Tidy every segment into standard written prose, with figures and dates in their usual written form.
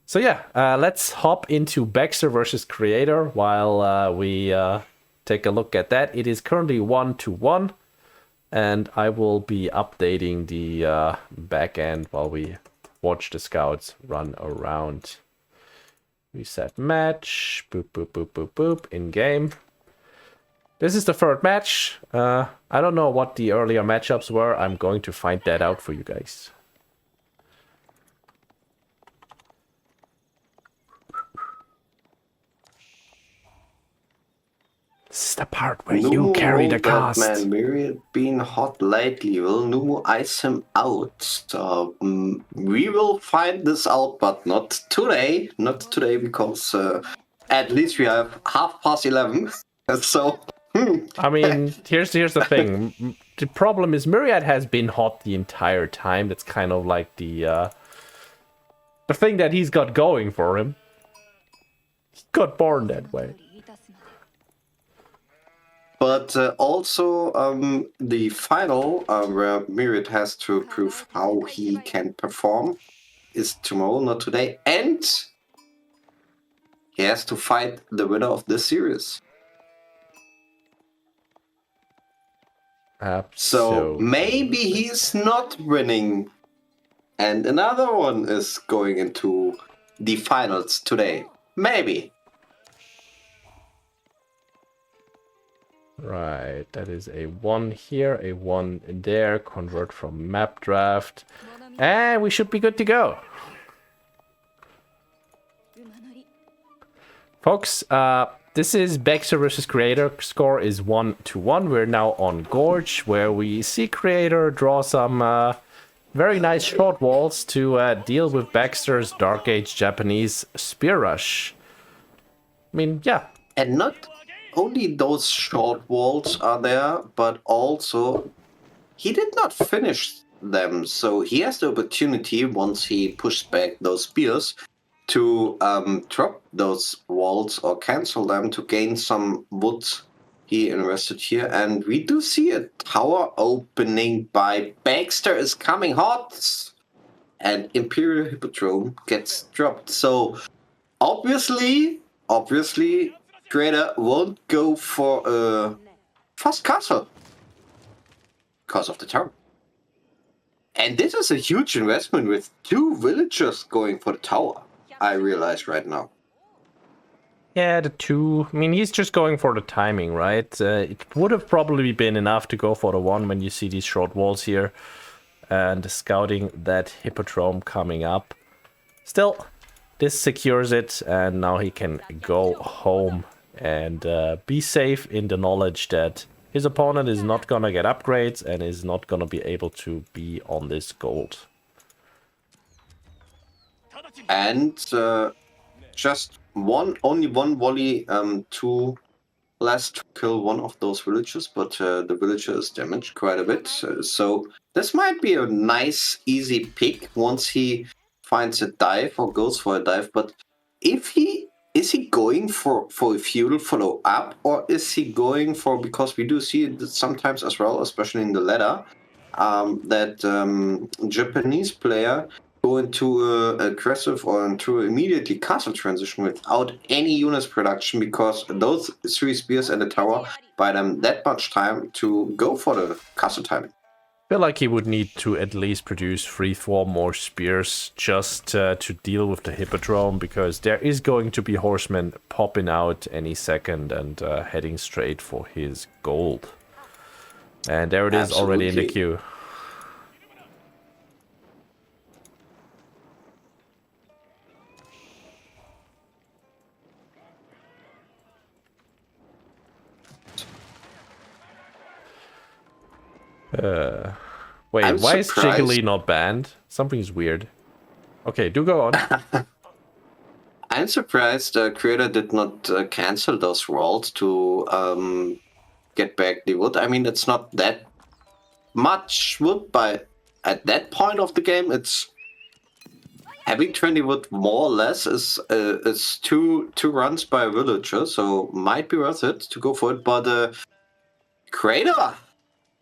So yeah, let's hop into Bexder versus Creator while we take a look at that. It is currently 1-1, and I will be updating the back end while we watch the scouts run around. Reset match, boop, boop, boop, boop, boop, in game. This is the third match. I don't know what the earlier matchups were. I'm going to find that out for you guys. This is the part where you carry the cast. Man, Myriad been hot lately. Will Numu ice him out? So, we will find this out, but not today. Not today, because at least we have 11:30. So, I mean, here's the thing. The problem is Myriad has been hot the entire time. That's kind of like the thing that he's got going for him. He got born that way. But also the final, where Myriad has to prove how he can perform, is tomorrow, not today. And he has to fight the winner of this series. Absolutely. So maybe he's not winning. And another one is going into the finals today. Maybe. Right, that is a 1 here, a 1 there, convert from map draft, and we should be good to go. Folks, this is Bexder versus Creator. Score is 1-1. We're now on Gorge, where we see Creator draw some very nice short walls to deal with Bexder's Dark Age Japanese Spear Rush. I mean, yeah. And not only those short walls are there, but also he did not finish them. So he has the opportunity, once he pushed back those spears, to drop those walls or cancel them to gain some wood he invested here. And we do see a tower opening by Bexder is coming hot, and Imperial Hippodrome gets dropped. So obviously Creator won't go for a fast castle because of the tower. And this is a huge investment with 2 villagers going for the tower, I realize right now. Yeah, the 2. I mean, he's just going for the timing, right? It would have probably been enough to go for the 1 when you see these short walls here and scouting that Hippodrome coming up. Still, this secures it, and now he can go home and be safe in the knowledge that his opponent is not gonna get upgrades and is not gonna be able to be on this gold. And just only one volley to last to kill one of those villagers, but the villager is damaged quite a bit. So this might be a nice, easy pick once he finds a dive or goes for a dive. But if is he going for a feudal follow up, or is he going for, because we do see it sometimes as well, especially in the ladder, that Japanese player go into aggressive or into immediately castle transition without any units production, because those 3 spears and the tower buy them that much time to go for the castle timing. I feel like he would need to at least produce 3-4 more spears just to deal with the Hippodrome, because there is going to be horsemen popping out any second and heading straight for his gold. And there it is. Absolutely. Already in the queue. Wait, why is Jiggly not banned? Something's weird. Okay, do go on. I'm surprised Creator did not cancel those walls to get back the wood. I mean, it's not that much wood, but at that point of the game, it's having 20 wood more or less is two runs by a villager, so might be worth it to go for it. But Creator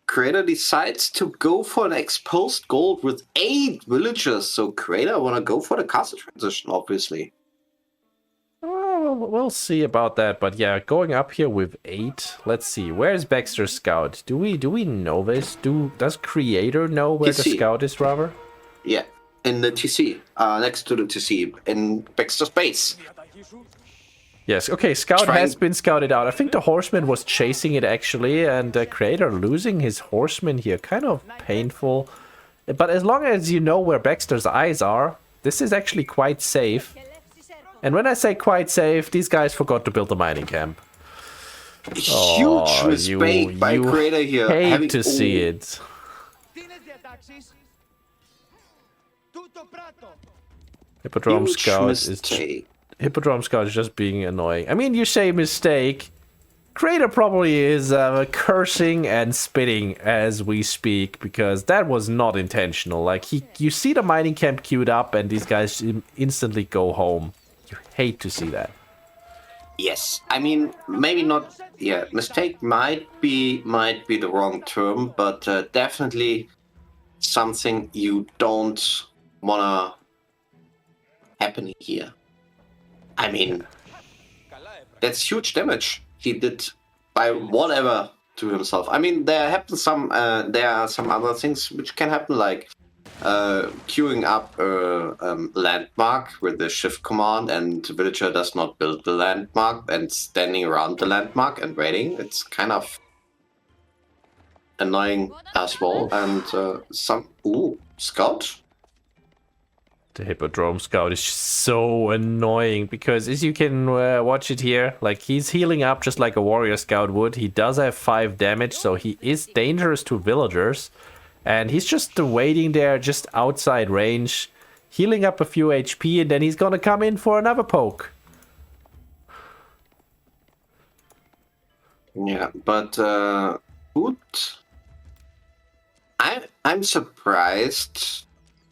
Creator decides to go for an exposed gold with 8 villagers. So Creator want to go for the castle transition, obviously. Oh, we'll see about that, but yeah, going up here with 8. Let's see, where's Bexder's scout? Do we know this? Does Creator know where the scout is, Robert? Yeah, in the TC, next to the TC, in Bexder's base. Yes, okay, scout has been scouted out. I think the horseman was chasing it actually, and Creator losing his horseman here, kind of painful. But as long as you know where Bexder's eyes are, this is actually quite safe. And when I say quite safe, these guys forgot to build a mining camp. Huge mistake by Creator here. Hate to see it. Hippodrome Scout is just being annoying. I mean, you say mistake. Creator probably is cursing and spitting as we speak, because that was not intentional. Like, you see the mining camp queued up and these guys instantly go home. You hate to see that. Yes, I mean, maybe not. Yeah, mistake might be the wrong term, but definitely something you don't wanna happen here. I mean, that's huge damage he did by whatever to himself. I mean, there are some other things which can happen, like queuing up a landmark with the shift command, and the villager does not build the landmark and standing around the landmark and waiting. It's kind of annoying as well. And scout. The Hippodrome Scout is so annoying, because as you can watch it here, like, he's healing up just like a Warrior Scout would. He does have 5 damage, so he is dangerous to villagers. And he's just waiting there, just outside range, healing up a few HP, and then he's gonna come in for another poke. Yeah, but good. I'm surprised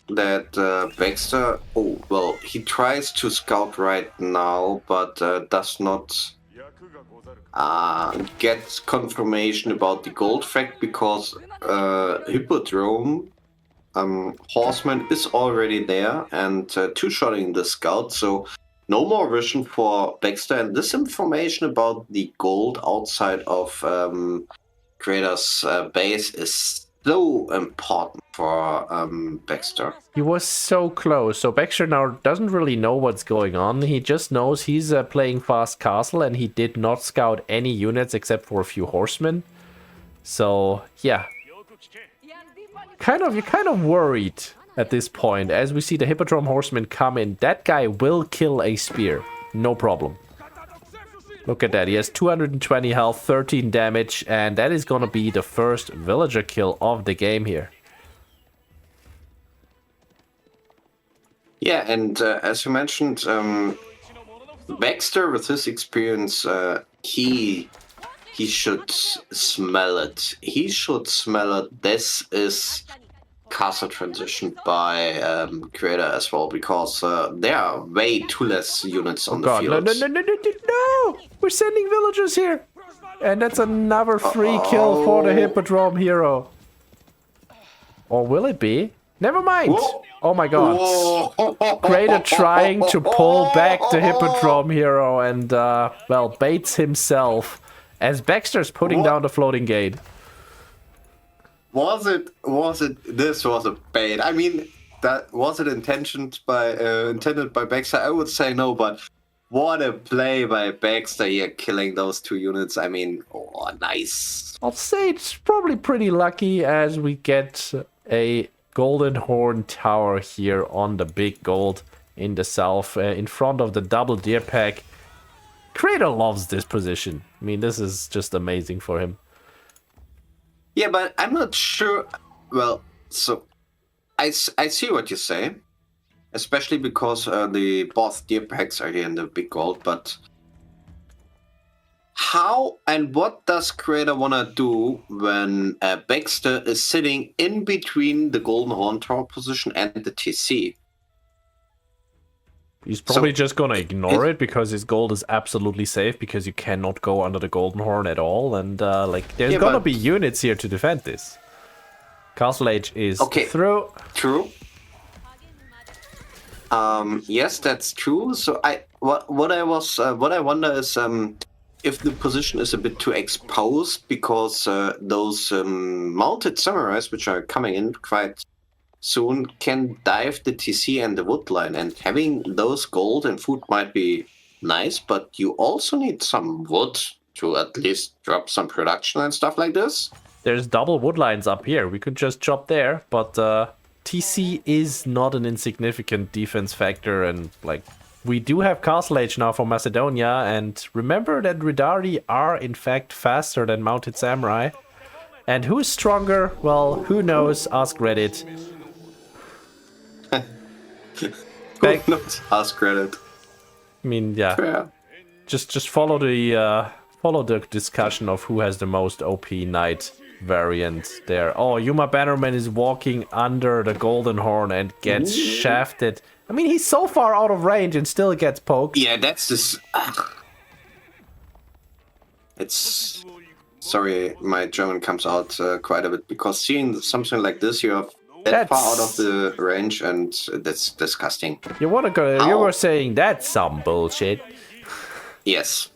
that Bexder. Oh well, he tries to scout right now, but does not get confirmation about the gold fact, because Hippodrome horseman is already there and two-shotting the scout, so no more vision for Bexder. And this information about the gold outside of Creator's base is so important for Bexder. He was so close. So Bexder now doesn't really know what's going on. He just knows he's playing fast castle, and he did not scout any units except for a few horsemen. So yeah, you're kind of worried at this point as we see the Hippodrome horseman come in. That guy will kill a spear, no problem. Look at that, he has 220 health, 13 damage, and that is gonna be the first villager kill of the game here. Yeah, and as you mentioned, Bexder, with his experience, he should smell it. He should smell it. This is castle transition by Creator as well, because there are way too less units on the field. No! We're sending villagers here! And that's another free kill for the Hippodrome hero. Or will it be? Never mind! Whoa. Oh my god. Whoa. Creator trying to pull back the Hippodrome hero and, well, baits himself as Bexder's putting down the floating gate. Was it? This was a bait. I mean, that was it intended by Bexder? I would say no, but what a play by Bexder here, killing those 2 units. I mean, oh, nice. I'll say it's probably pretty lucky as we get a Golden Horn Tower here on the big gold in the south, in front of the double deer pack. Creator loves this position. I mean, this is just amazing for him. Yeah, but I'm not sure. Well, so I see what you say, especially because the both deer packs are here in the big gold. But how and what does Creator wanna do when Bexder is sitting in between the Golden Horn Tower position and the TC? He's probably just gonna ignore it because his gold is absolutely safe because you cannot go under the Golden Horn at all, and like there's gonna be units here to defend this. Castle Age is through. True. Yes, that's true. So what I wonder is if the position is a bit too exposed because those mounted samurais, which are coming in quite soon, can dive the TC and the wood line, and having those gold and food might be nice, but you also need some wood to at least drop some production and stuff like this. There's double wood lines up here. We could just chop there, but TC is not an insignificant defense factor, and like we do have Castle Age now for Macedonia, and remember that Ridari are in fact faster than mounted samurai. And who is stronger? Well, who knows? Ask Reddit. Not ask Reddit. I mean, yeah. Fair. Just follow the discussion of who has the most OP knight variant there. Oh, Yuma Bannerman is walking under the Golden Horn and gets shafted. I mean, he's so far out of range and still gets poked. Yeah, that's just... It's... Sorry, my German comes out quite a bit, because seeing something like this, you have that far out of the range, and that's disgusting. You wanna go? You were saying that's some bullshit. Yes.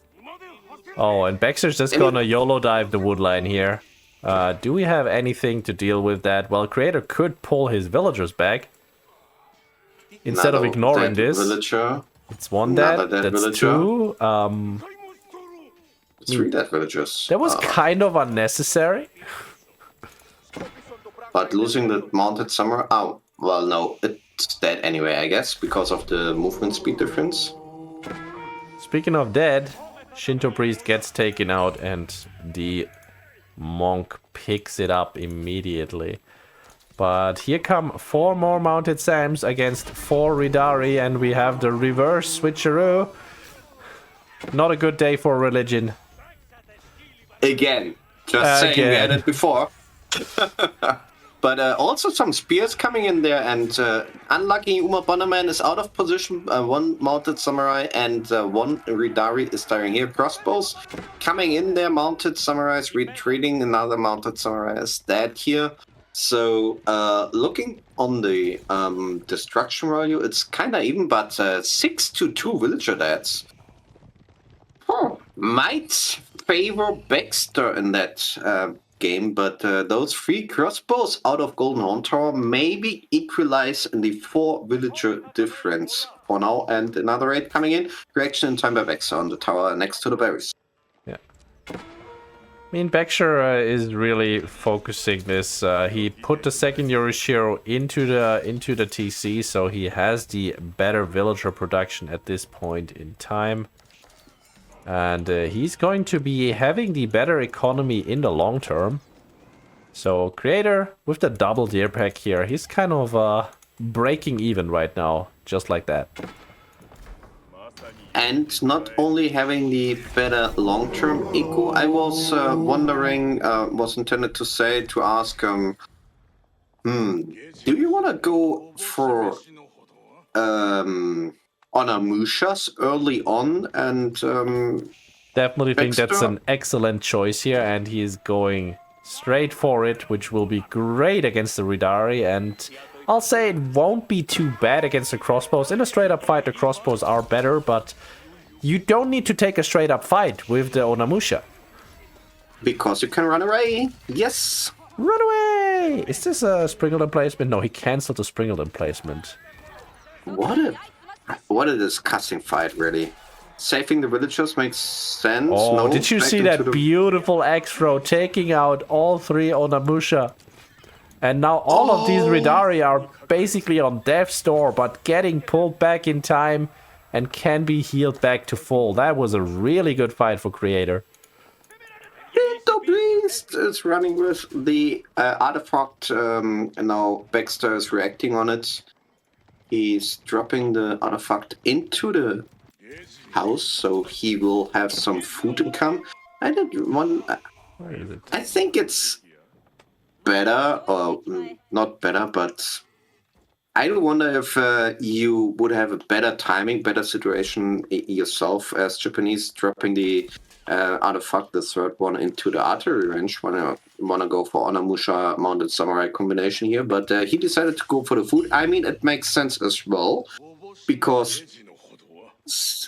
Oh, and Bexder's just gonna YOLO dive the wood line here. Do we have anything to deal with that? Well, Creator could pull his villagers back instead of ignoring this. Villager. It's one dead. That's villager. 2. 3 dead villagers. That was kind of unnecessary. But losing the mounted samurai... Oh, well, no. It's dead anyway, I guess, because of the movement speed difference. Speaking of dead, Shinto priest gets taken out and the monk picks it up immediately. But here come 4 more mounted Sams against 4 Ridari, and we have the reverse switcheroo. Not a good day for religion. Again. Just saying, we had it before. But also some spears coming in there, and unlucky Uma Bonnerman is out of position. 1 mounted samurai and 1 Ridari is firing here. Crossbows coming in there, mounted samurais retreating, another mounted samurai is dead here. So looking on the destruction value, it's kind of even, but 6 to 2 villager deaths might favor Bexder in that game, but those 3 crossbows out of Golden Horn Tower maybe equalize the 4 villager difference for now, and another 8 coming in. Reaction in time by Bexder on the tower next to the berries. Yeah. I mean, Bexder is really focusing this. He put the second Yorishiro into the TC, so he has the better villager production at this point in time. And he's going to be having the better economy in the long term. So Creator, with the double deer pack here, he's kind of breaking even right now, just like that. And not only having the better long-term eco, I was wondering, was intended to say, to ask, do you want to go for Onamushas early on, and definitely think that's an excellent choice here, and he is going straight for it, which will be great against the Ridari, and I'll say it won't be too bad against the crossbows. In a straight up fight, the crossbows are better, but you don't need to take a straight up fight with the Onamusha. Because you can run away. Yes. Run away! Is this a Sprinkle emplacement? No, he cancelled the Sprinkle emplacement. What a disgusting fight, really. Saving the villagers makes sense. Oh, no, did you see that beautiful axe throw taking out all 3 Onamusha? And now all of these Ridari are basically on death's door, but getting pulled back in time and can be healed back to full. That was a really good fight for Creator. The Beast is running with the artifact, and now Bexder is reacting on it. He's dropping the artifact into the house, so he will have some food income. I did one. Where is it? I think it's better, or not better, but I do wonder if you would have a better timing, better situation yourself as Japanese, dropping the artifact, the third one, into the artillery range. Wanna go for Onamusha mounted samurai combination here, but he decided to go for the food. I mean, it makes sense as well, because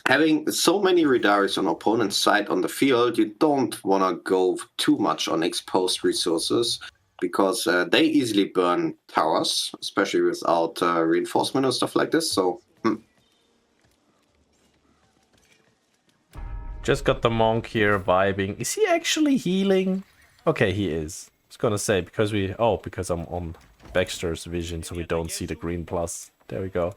having so many Ridaris on opponent's side on the field, you don't want to go too much on exposed resources, because they easily burn towers, especially without reinforcement or stuff like this. So, Just got the monk here vibing. Is he actually healing? Okay, he is. I was gonna say, because I'm on Bexder's vision, so we don't see the green plus. There we go.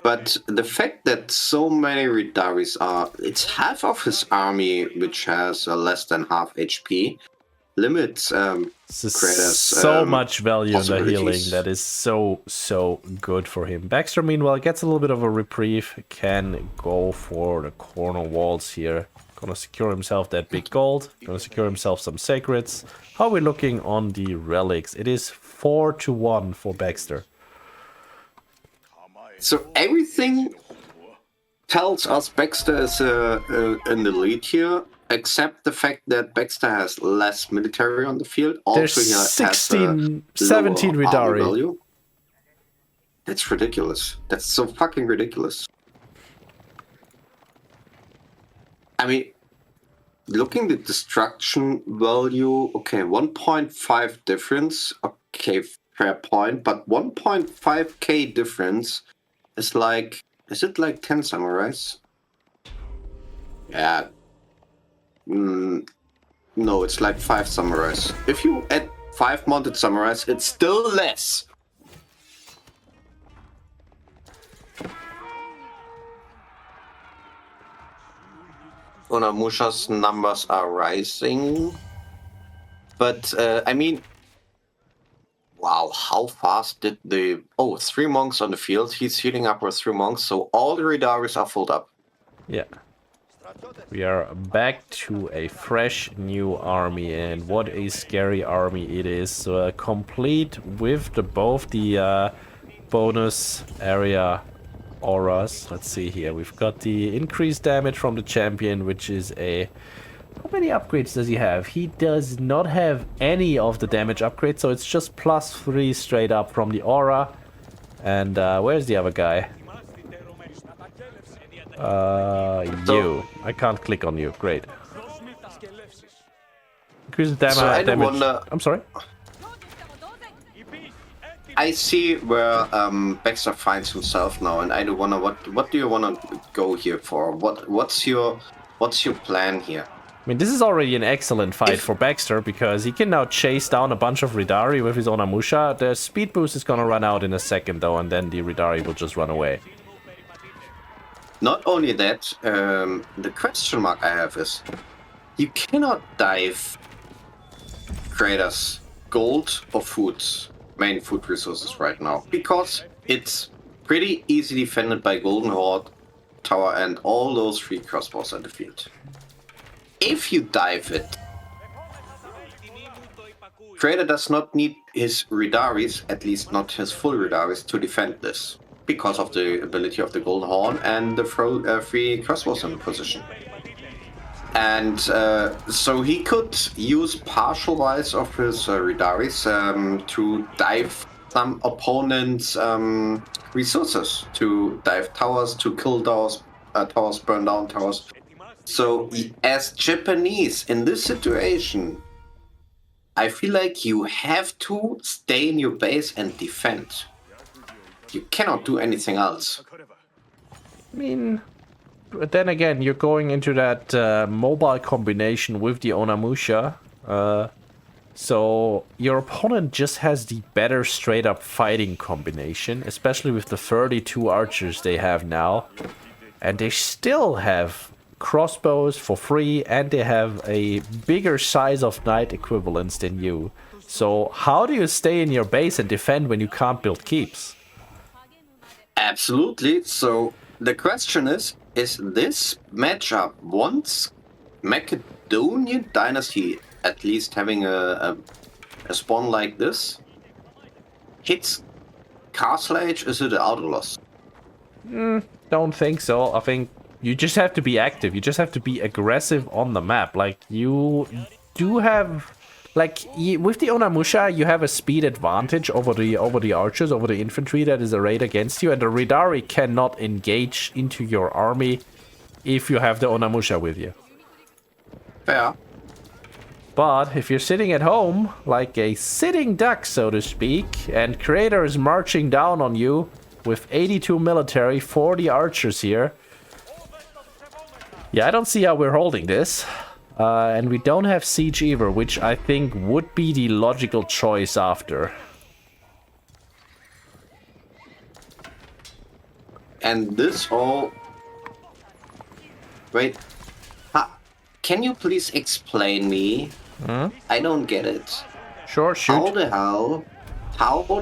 but the fact that so many Ridaris it's half of his army which has less than half HP, limits Creator's so much value in the healing possibilities. that is so good for him. Baxter, meanwhile, gets a little bit of a reprieve, can go for the corner walls here. Gonna secure himself that big gold, gonna secure himself some sacreds. How are we looking on the relics? It is 4-1 for Baxter. So everything tells us Bexder is in the lead here, except the fact that Bexder has less military on the field. There's Also, he has 17 lower army Ridari. value. That's ridiculous. That's so fucking ridiculous. I mean, looking at destruction value, okay, 1.5 difference. Okay, fair point, but 1.5k difference is like, is it like 10 samurais? Yeah. No, it's like 5 samurais. If you add 5 mounted samurais, it's still less. Onamusha's numbers are rising. But, I mean, wow, how fast did the... Oh, 3 monks on the field. He's healing up with 3 monks, so all the Ridaris are filled up. Yeah. We are back to a fresh new army, and what a scary army it is. Complete with both the bonus area auras. Let's see here. We've got the increased damage from the champion, which is a... How many upgrades does he have? He does not have any of the damage upgrades, so it's just +3 straight up from the aura. And where's the other guy? You. I can't click on you. Great. Increase the damage. Wonder... I'm sorry? I see where Bexder finds himself now, and I do wonder what do you want to go here for? What's your plan here? I mean, this is already an excellent fight for Bexder, because he can now chase down a bunch of Ridari with his Onamusha. The speed boost is gonna run out in a second, though, and then the Ridari will just run away. Not only that, the question mark I have is, you cannot dive Creator's gold or food, main food resources right now, because it's pretty easy defended by Golden Horde, Tower, and all those 3 crossbows at the field. If you dive it, Creator does not need his Ridaris, at least not his full Ridaris, to defend this, because of the ability of the Golden Horn and the 3 crossbows in position. And so he could use partial wise of his Ridaris to dive some opponents' resources, to dive towers, to kill towers, burn down towers. So as Japanese in this situation, I feel like you have to stay in your base and defend. You cannot do anything else. I mean, but then again, you're going into that mobile combination with the Onamusha. So your opponent just has the better straight-up fighting combination, especially with the 32 archers they have now. And they still have crossbows for free, and they have a bigger size of knight equivalents than you. So how do you stay in your base and defend when you can't build keeps? Absolutely. So the question is this matchup, once Macedonian Dynasty at least having a spawn like this, hits Castle Age, is it an auto loss? Don't think so. I think you just have to be active. You just have to be aggressive on the map. Like, you do have... Like, with the Onamusha, you have a speed advantage over the archers, over the infantry that is arrayed against you, and the Ridari cannot engage into your army if you have the Onamusha with you. Fair. But if you're sitting at home, like a sitting duck, so to speak, and Creator is marching down on you with 82 military, 40 archers here, yeah, I don't see how we're holding this. And we don't have siege either, which I think would be the logical choice after. And this all... Wait. Can you please explain me? I don't get it. Sure, shoot. How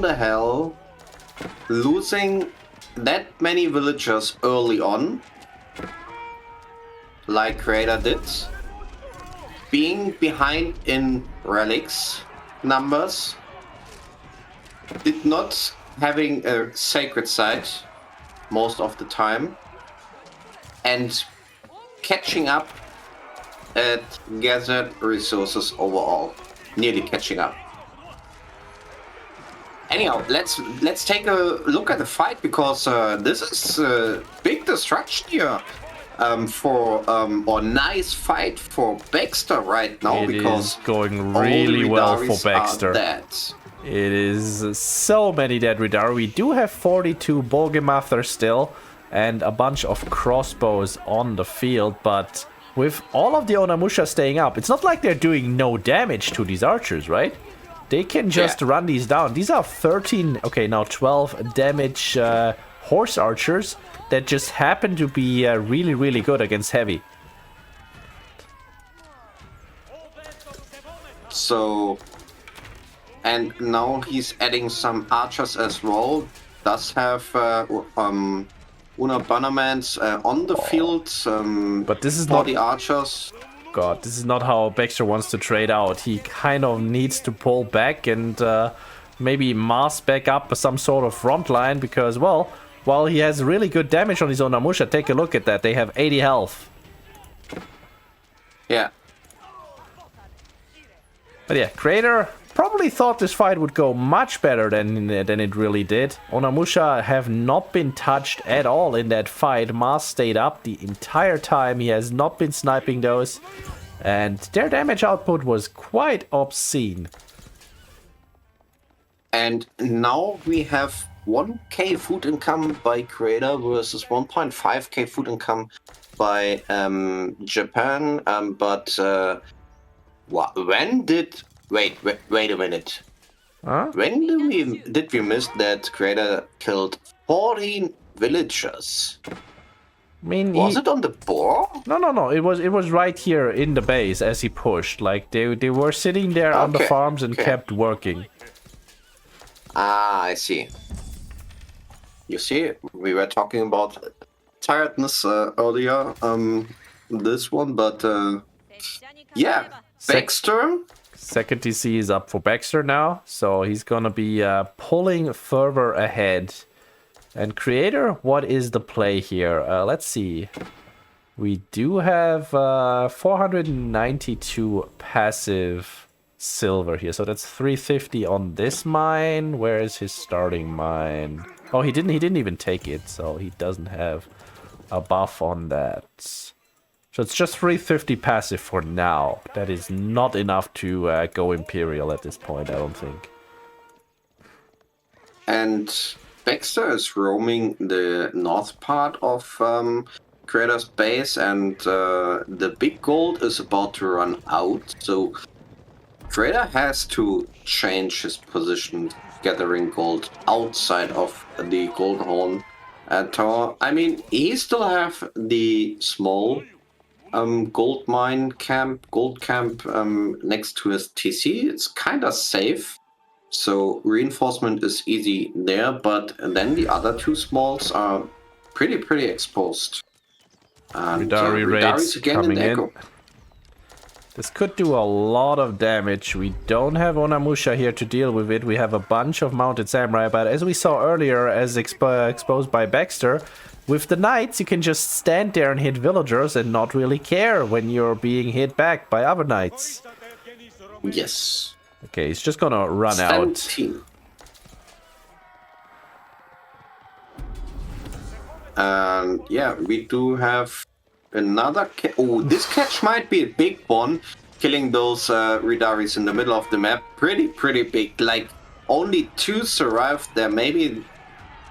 the hell losing that many villagers early on, like Creator did, being behind in relics numbers, did not having a sacred site most of the time, and catching up at gathered resources overall, nearly catching up. Anyhow, let's take a look at the fight, because this is big destruction here. Or nice fight for Bexder right now, because it is going really well for Bexder. It is so many dead Ridari. We do have 42 Bolgemathers still, and a bunch of crossbows on the field, but with all of the Onamusha staying up, it's not like they're doing no damage to these archers, right? They can just run these down. These are 13, okay, now 12 damage horse archers that just happen to be really, really good against heavy. So, and now he's adding some archers as well. Does have Una Bannermans on the field, but this is not the archers. God, this is not how Bexder wants to trade out. He kind of needs to pull back and maybe mass back up some sort of front line, because, well, while he has really good damage on his own Onamusha, take a look at that. They have 80 health. Yeah. But yeah, Creator probably thought this fight would go much better than it really did. Onamusha have not been touched at all in that fight. Mars stayed up the entire time. He has not been sniping those. And their damage output was quite obscene. And now we have 1k food income by Creator versus 1.5k food income by Japan. When did... Wait a minute. Huh? When did we miss that Creator killed 14 villagers? I mean, was it on the board? No. It was right here in the base as he pushed. Like they were sitting there on the farms and kept working. Ah, I see. You see, we were talking about tiredness earlier. This one, but yeah, Bexder. Second TC is up for Bexder now, so he's gonna be pulling further ahead. And Creator, what is the play here? Let's see. We do have 492 passive silver here, so that's 350 on this mine. Where is his starting mine? Oh, he didn't even take it, so he doesn't have a buff on that. So it's just 350 passive for now. That is not enough to go Imperial at this point, I don't think. And Bexder is roaming the north part of Creator's base, and the big gold is about to run out. So Creator has to change his position, gathering gold outside of the Golden Horn tower. I mean, he still have the small gold camp next to his TC. It's kind of safe, so reinforcement is easy there, but then the other two smalls are pretty exposed. And Ridari raids again coming in Echo. This could do a lot of damage. We don't have Onamusha here to deal with it. We have a bunch of mounted samurai, but as we saw earlier, as exposed by Bexder, with the knights, you can just stand there and hit villagers and not really care when you're being hit back by other knights. Yes. Okay, he's just gonna run out. 17. And yeah, we do have another oh, this catch might be a big one. Killing those Ridaris in the middle of the map. Pretty big. Like, only 2 survived there. Maybe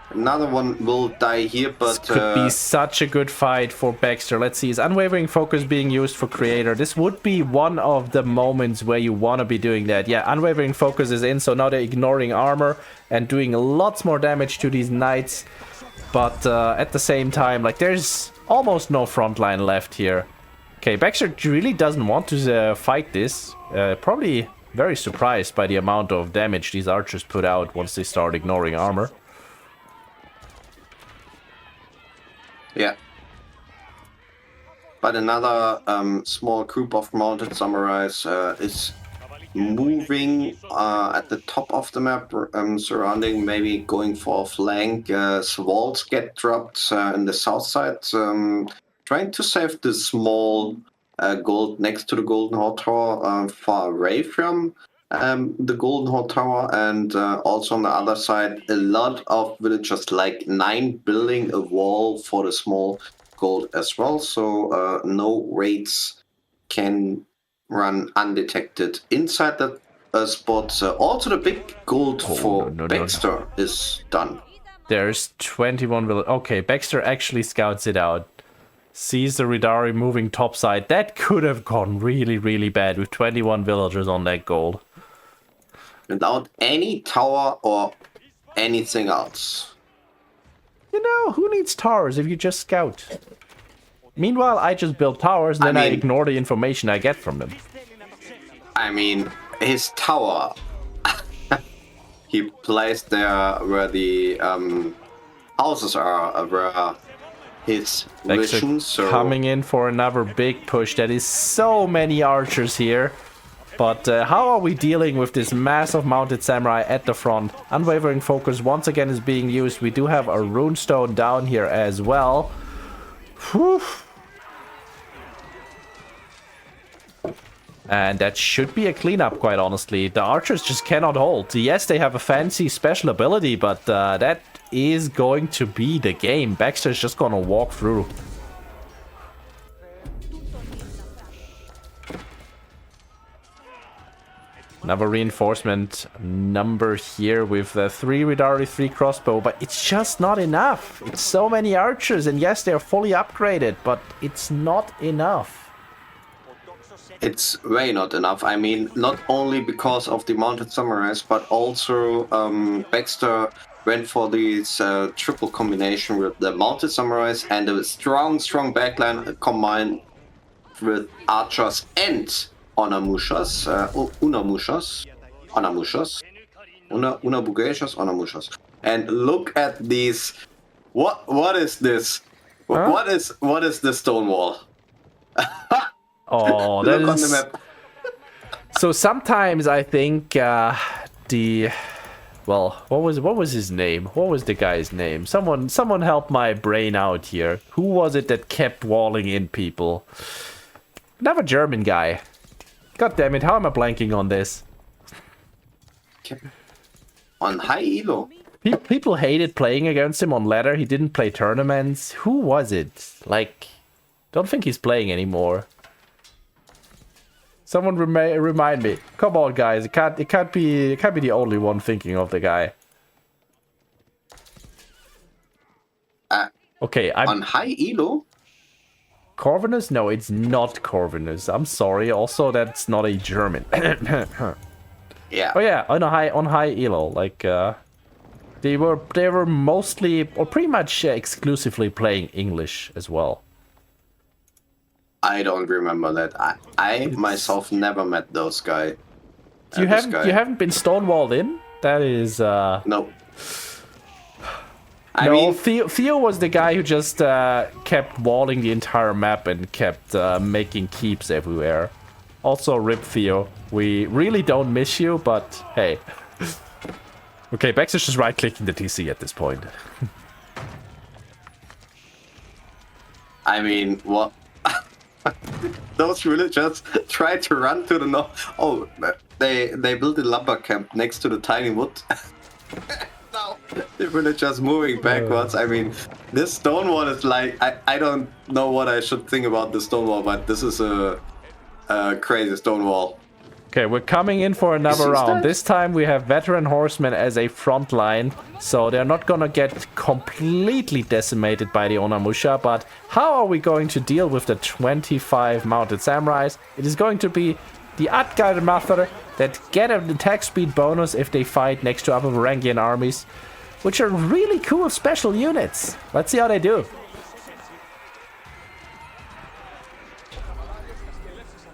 another one will die here, but... This could be such a good fight for Bexder. Let's see, is Unwavering Focus being used for Creator? This would be one of the moments where you want to be doing that. Yeah, Unwavering Focus is in, so now they're ignoring armor and doing lots more damage to these knights. But at the same time, like, there's almost no front line left here. Okay, Bexder really doesn't want to fight this. Probably very surprised by the amount of damage these archers put out once they start ignoring armor. Yeah. But another small group of mounted samurais is moving at the top of the map, surrounding, maybe going for a flank. Walls get dropped in the south side, trying to save the small gold next to the Golden Hall Tower, far away from the Golden Hall Tower. And also on the other side, a lot of villagers, like 9, building a wall for the small gold as well, so no raids can run undetected inside that spot. Also the big gold for Bexder is done. There's 21 villagers. Okay, Bexder actually scouts it out. Sees the Ridari moving topside. That could have gone really bad with 21 villagers on that gold. Without any tower or anything else. You know, who needs towers if you just scout? Meanwhile, I just build towers and then I ignore the information I get from them. I mean, his tower, he placed there where the houses are, where his mission, so... Coming in for another big push. That is so many archers here. But how are we dealing with this massive mounted samurai at the front? Unwavering Focus once again is being used. We do have a runestone down here as well. Whew. And that should be a cleanup, quite honestly. The archers just cannot hold. Yes, they have a fancy special ability, but that is going to be the game. Bexder's just gonna walk through. Another reinforcement number here with 3 Ridari, 3 crossbow, but it's just not enough. It's so many archers, and yes, they're fully upgraded, but it's not enough. It's way not enough. I mean, not only because of the mounted samurais, but also Bexder went for this triple combination with the mounted samurais and a strong backline combined with archers and Onamushas, Onamushas. And look at these. What is this? Huh? What is the stone wall? Oh, that Look on is... the map. So sometimes I think well, what was his name? What was the guy's name? Someone help my brain out here. Who was it that kept walling in people? Another German guy. God damn it, how am I blanking on this? On high elo. People hated playing against him on ladder. He didn't play tournaments. Who was it? Like, don't think he's playing anymore. Someone remind me. Come on, guys. It can't be the only one thinking of the guy. Okay, on high elo. Corvinus? No, it's not Corvinus. I'm sorry. Also, that's not a German. Yeah. Oh yeah, on high elo, like they were mostly or pretty much exclusively playing English as well. I don't remember that. I myself never met those guys. You haven't been stonewalled in? That is No. I no, mean, Theo was the guy who just kept walling the entire map and kept making keeps everywhere. Also, rip Theo. We really don't miss you, but hey. Okay, Bexder's just right-clicking the TC at this point. I mean, what? Those villagers tried to run to the north. Oh, they built a lumber camp next to the tiny wood. Now the villagers moving backwards. I mean, this stone wall is like, I don't know what I should think about the stone wall, but this is a crazy stone wall. Okay, we're coming in for another round. This time we have veteran horsemen as a front line, so they're not gonna get completely decimated by the Onamusha, but how are we going to deal with the 25 mounted samurais? It is going to be the Atgarmather that get an attack speed bonus if they fight next to upper Varangian armies, which are really cool special units. Let's see how they do.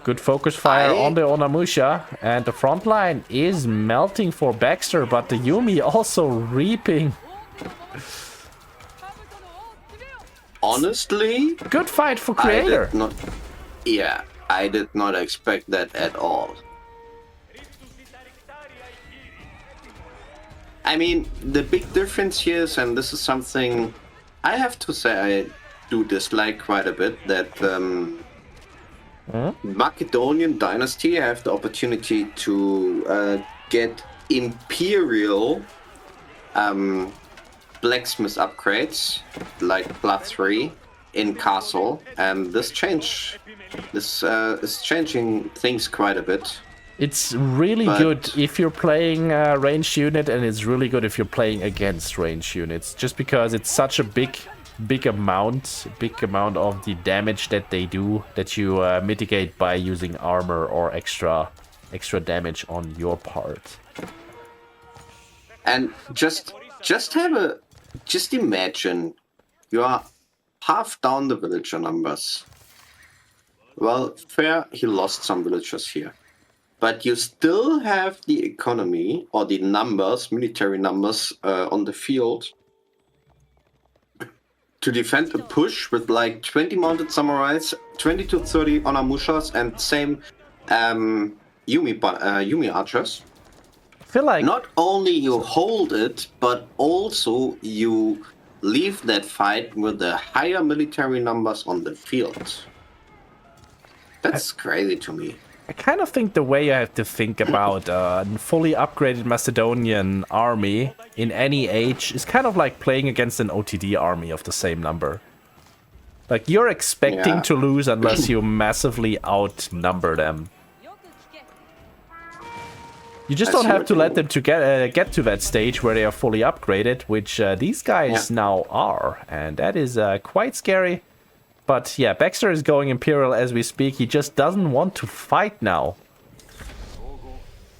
Good focus fire on the Onamusha, and the front line is melting for Bexder, but the Yumi also reaping. Honestly, good fight for Creator. I did not expect that at all. I mean, the big difference here is, and this is something I have to say I do dislike quite a bit, that Macedonian Dynasty have the opportunity to get Imperial blacksmith upgrades like +3 in Castle, and this is changing things quite a bit. It's really good if you're playing ranged unit, and it's really good if you're playing against ranged units, just because it's such a big amount of the damage that they do that you mitigate by using armor or extra damage on your part. And just imagine you are half down the villager numbers. Well, fair, he lost some villagers here, but you still have the economy or the numbers, military numbers on the field to defend a push with like 20 mounted samurais, 20 to 30 Onamushas, and same Yumi archers. I feel like not only you hold it, but also you leave that fight with the higher military numbers on the field. That's crazy to me. I kind of think the way I have to think about a fully upgraded Macedonian army in any age is kind of like playing against an OTD army of the same number. Like, you're expecting to lose unless you massively outnumber them. You just don't have to let them to get to that stage where they are fully upgraded, which these guys now are, and that is quite scary. But yeah, Bexder is going Imperial as we speak. He just doesn't want to fight now.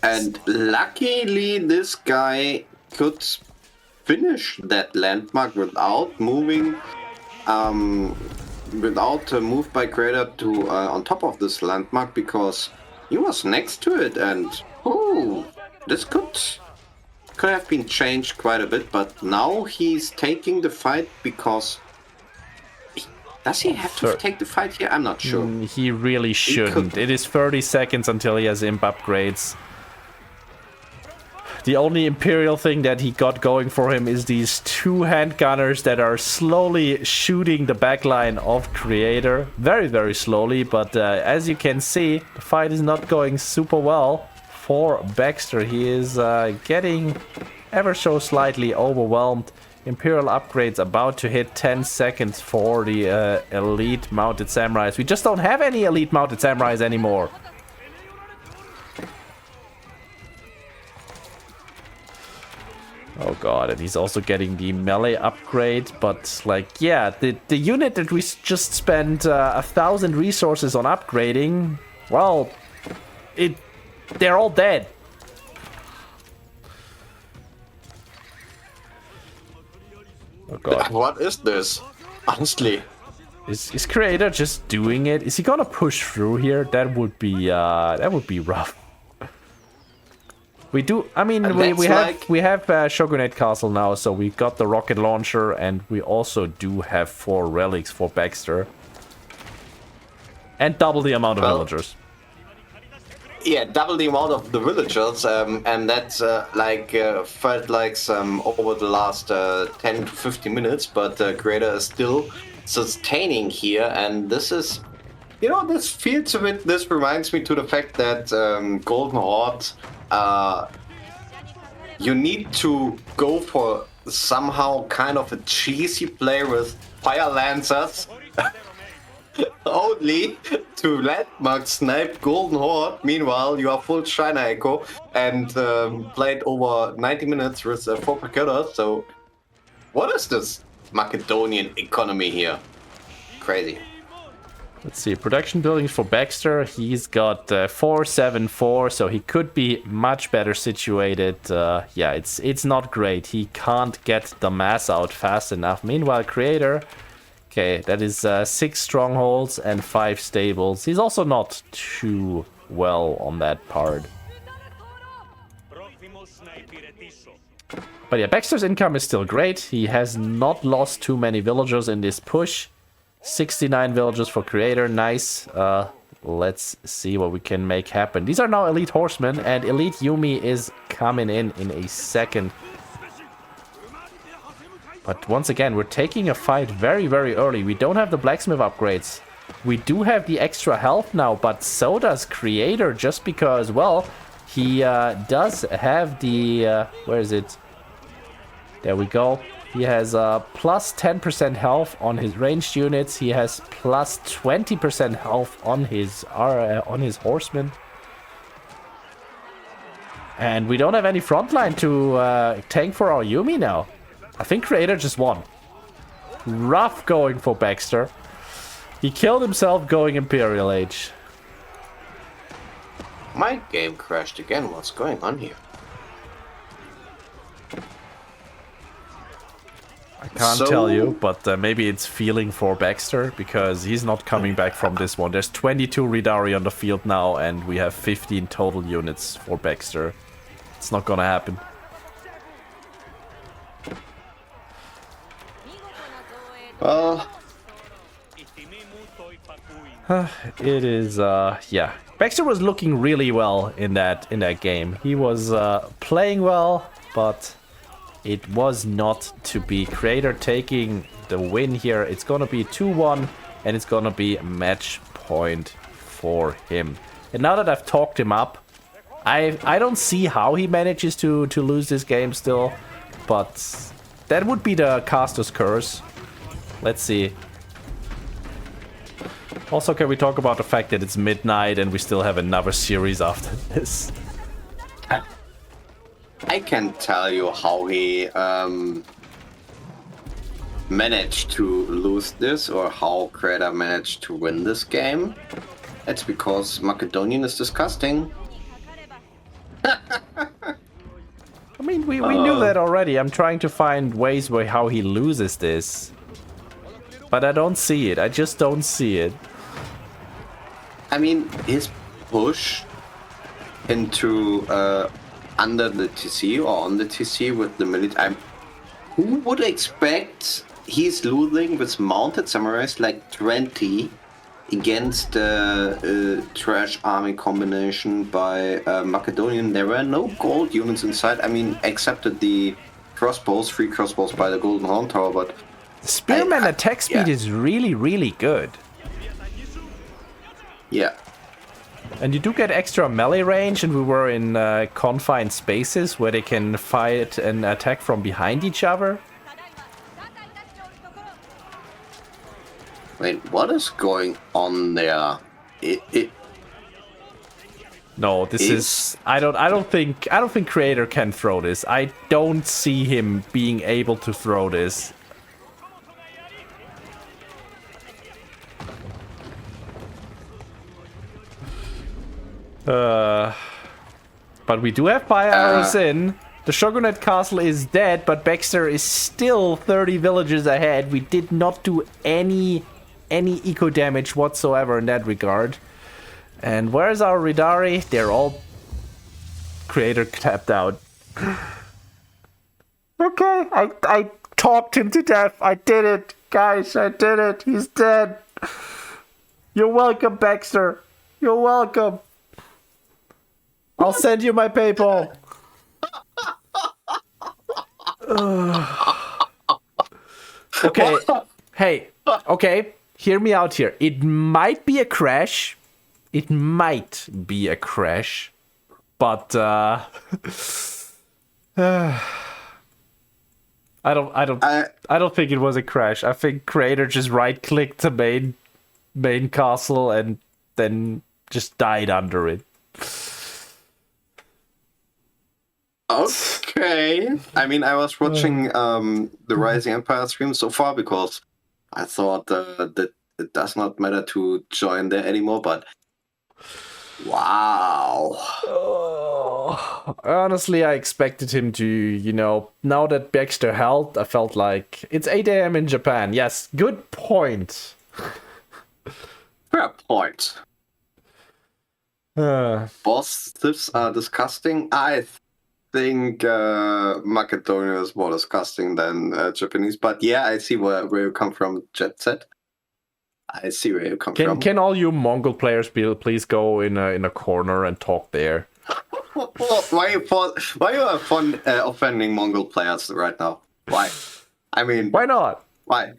And luckily this guy could finish that landmark without moving, without a move by Creator to on top of this landmark, because he was next to it, and this could have been changed quite a bit. But now he's taking the fight because. Does he have to take the fight here? I'm not sure. He really shouldn't. It is 30 seconds until he has imp upgrades. The only Imperial thing that he got going for him is these two handgunners that are slowly shooting the backline of Creator. Very, very slowly, but as you can see, the fight is not going super well for Bexder. He is getting ever so slightly overwhelmed. Imperial upgrades about to hit 10 seconds for the elite mounted samurais. We just don't have any elite mounted samurais anymore. Oh god, and he's also getting the melee upgrade, but like, yeah, the unit that we just spent 1,000 resources on upgrading, well, they're all dead. Oh god. What is this? Honestly. Is Creator just doing it? Is he gonna push through here? That would be rough. We do. I mean, we have Shogunate Castle now, so we got the rocket launcher, and we also do have 4 relics for Bexder, and double the amount of villagers. Yeah, double the amount of the villagers, and that's felt like some over the last 10 to 15 minutes, but Creator is still sustaining here, and this is, this feels a bit, this reminds me to the fact that Golden Horde, you need to go for somehow kind of a cheesy play with Fire Lancers, only to let Max snipe Golden Horde. Meanwhile, you are full China Echo and played over 90 minutes with 4 Percutters. So, what is this Macedonian economy here? Crazy. Let's see, production buildings for Bexder. He's got 474, so he could be much better situated. Yeah, it's not great. He can't get the mass out fast enough. Meanwhile, Creator, okay, that is 6 strongholds and 5 stables. He's also not too well on that part. But yeah, Bexder's income is still great. He has not lost too many villagers in this push. 69 villagers for Creator, nice. Let's see what we can make happen. These are now Elite Horsemen, and Elite Yumi is coming in a second. But once again, we're taking a fight very, very early. We don't have the blacksmith upgrades. We do have the extra health now, but so does Creator, just because, well, he does have the... where is it? There we go. He has plus 10% health on his ranged units. He has plus 20% health on his horsemen. And we don't have any frontline to tank for our Yumi now. I think Creator just won. Rough going for Bexder. He killed himself going Imperial Age. My game crashed again. What's going on here? I can't tell you, but maybe it's feeling for Bexder, because he's not coming back from this one. There's 22 Ridari on the field now, and we have 15 total units for Bexder. It's not gonna happen. Well... it is, yeah. Bexder was looking really well in that game. He was playing well, but... it was not to be. Creator taking the win here. It's gonna be 2-1, and it's gonna be match point for him. And now that I've talked him up, I don't see how he manages to lose this game still, but that would be the caster's curse. Let's see. Also, can we talk about the fact that it's midnight and we still have another series after this? I can tell you how he managed to lose this, or how Creator managed to win this game. It's because Macedonian is disgusting. I mean, we knew that already. I'm trying to find ways where how he loses this. But I don't see it. I just don't see it. I mean, his push into under the TC or on the TC with the military. Who would expect he's losing with mounted samurais like 20 against the trash army combination by Macedonian? There were no gold units inside. I mean, except the crossbows, 3 crossbows by the Golden Horn Tower, but... Spearman attack speed is really, really good. Yeah. And you do get extra melee range, and we were in confined spaces where they can fight and attack from behind each other. Wait, what is going on there? No, this is... I don't think Creator can throw this. I don't see him being able to throw this. But we do have fire arrows in. The Shogunate Castle is dead, but Bexder is still 30 villages ahead. We did not do any eco damage whatsoever in that regard. And where's our Ridari? They're all... Creator tapped out. Okay, I talked him to death. I did it. Guys, I did it. He's dead. You're welcome, Bexder. You're welcome. I'll send you my PayPal. Okay. Hey. Okay. Hear me out here. It might be a crash. It might be a crash. But I don't think it was a crash. I think Creator just right-clicked the main castle and then just died under it. Okay. I mean, I was watching the Rising Empire stream so far because I thought that it does not matter to join there anymore, but wow. Honestly, I expected him to, now that Bexder held, I felt like it's 8 a.m. in Japan. Yes, good point. Fair point. Boss are disgusting. I think Macedonia is more disgusting than Japanese, but yeah, I see where you come from, Jet Set. I see where you come from. Can all you Mongol players please go in a corner and talk there? Why you offending Mongol players right now? Why? I mean, why not? Why?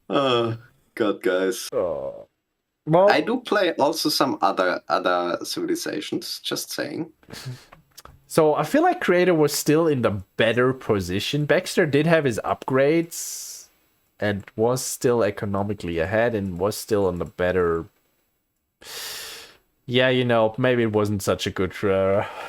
Oh God, guys. Well, I do play also some other civilizations. Just saying. So I feel like Creator was still in the better position. Bexder did have his upgrades and was still economically ahead and was still in the better. Yeah, maybe it wasn't such a good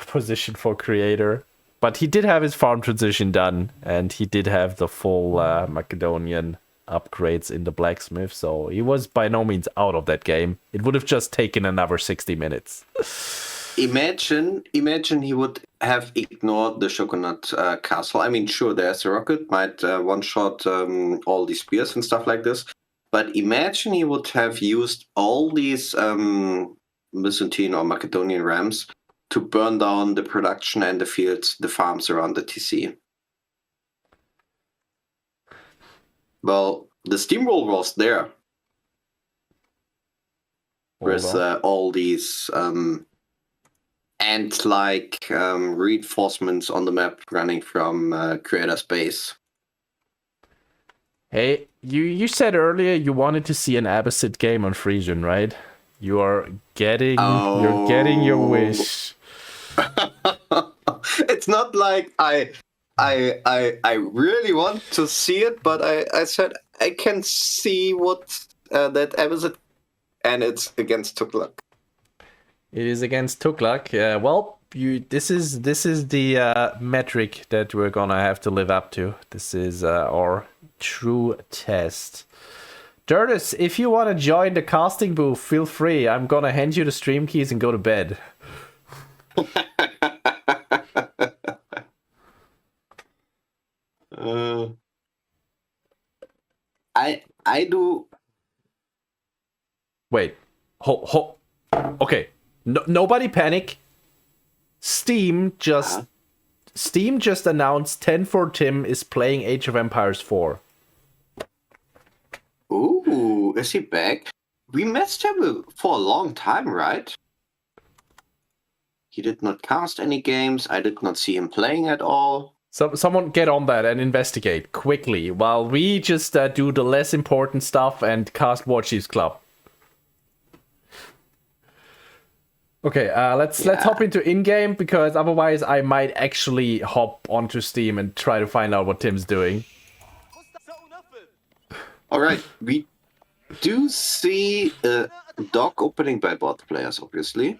position for Creator. But he did have his farm transition done, and he did have the full Macedonian upgrades in the blacksmith, so he was by no means out of that game. It would have just taken another 60 minutes. Imagine he would have ignored the Shogunate castle. I mean, sure, there's a rocket, might one-shot all these spears and stuff like this, but imagine he would have used all these Byzantine or Macedonian rams to burn down the production and the fields, the farms around the TC. Well, the steamroll was there. With all these ant-like reinforcements on the map running from Creator's base. Hey, you said earlier you wanted to see an Abbasid game on Frisian, right? You're getting your wish. It's not like I really want to see it, but I said I can see what that Abbasid, and it's against Tughlaq. It is against Tughlaq. Well, this is the metric that we're gonna have to live up to. This is our true test. Dirtus, if you want to join the casting booth, feel free. I'm gonna hand you the stream keys and go to bed. I do. Wait. Okay. No, nobody panic. Steam just announced 10 for Tim is playing Age of Empires 4. Ooh, is he back? We missed him for a long time, right? He did not cast any games. I did not see him playing at all. So someone get on that and investigate quickly while we just do the less important stuff and cast Warchief Club. Okay, let's hop into in-game, because otherwise I might actually hop onto Steam and try to find out what Tim's doing. Alright, we do see a dock opening by both players, obviously.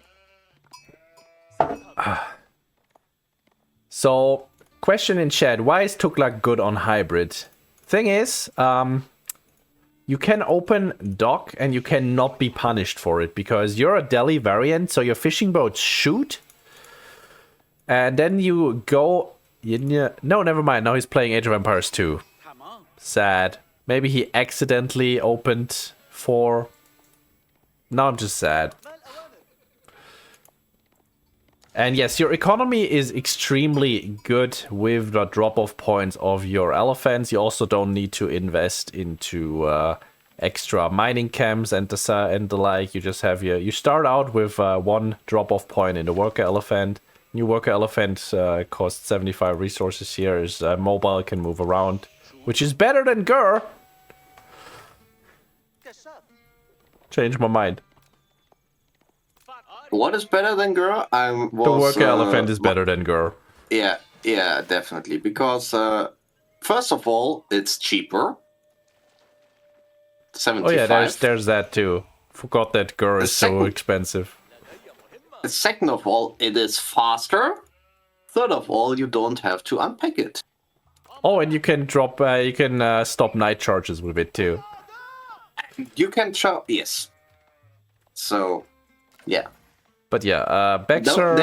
So, question in chat, why is Tughlaq good on hybrid? Thing is, you can open dock and you cannot be punished for it because you're a Delhi variant, so your fishing boats shoot. And then you go... No, never mind. Now he's playing Age of Empires 2. Sad. Maybe he accidentally opened 4. Now I'm just sad. And yes, your economy is extremely good with the drop-off points of your elephants. You also don't need to invest into extra mining camps and the like. You just have you start out with 1 drop-off point in the worker elephant. New worker elephant costs 75 resources here. Is mobile, can move around, which is better than Gur. Change my mind. What is better than Gur? The worker elephant is better than Gur. Yeah, definitely. Because first of all, it's cheaper. 75. Oh yeah, there's that too. Forgot that Gur is so expensive. Second of all, it is faster. Third of all, you don't have to unpack it. Oh, and you can drop, stop night charges with it too. You can yes. So, yeah. But yeah, Bexder...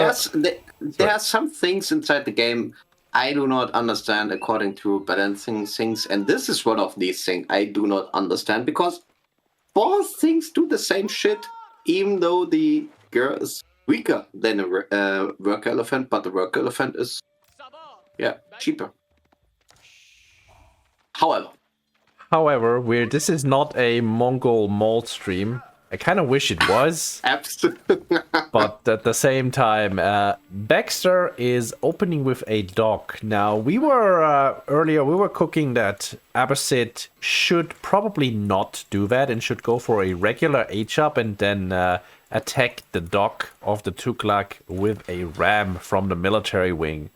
There are some things inside the game I do not understand according to balancing things, and this is one of these things I do not understand, because both things do the same shit, even though the girl is weaker than a worker elephant, but the worker elephant is, cheaper. However, this is not a Mongol mall stream. I kind of wish it was. Absolutely. But at the same time, Bexder is opening with a dock. Now, we were earlier cooking that Abbasid should probably not do that and should go for a regular H-up and then attack the dock of the Tughlaq with a ram from the military wing.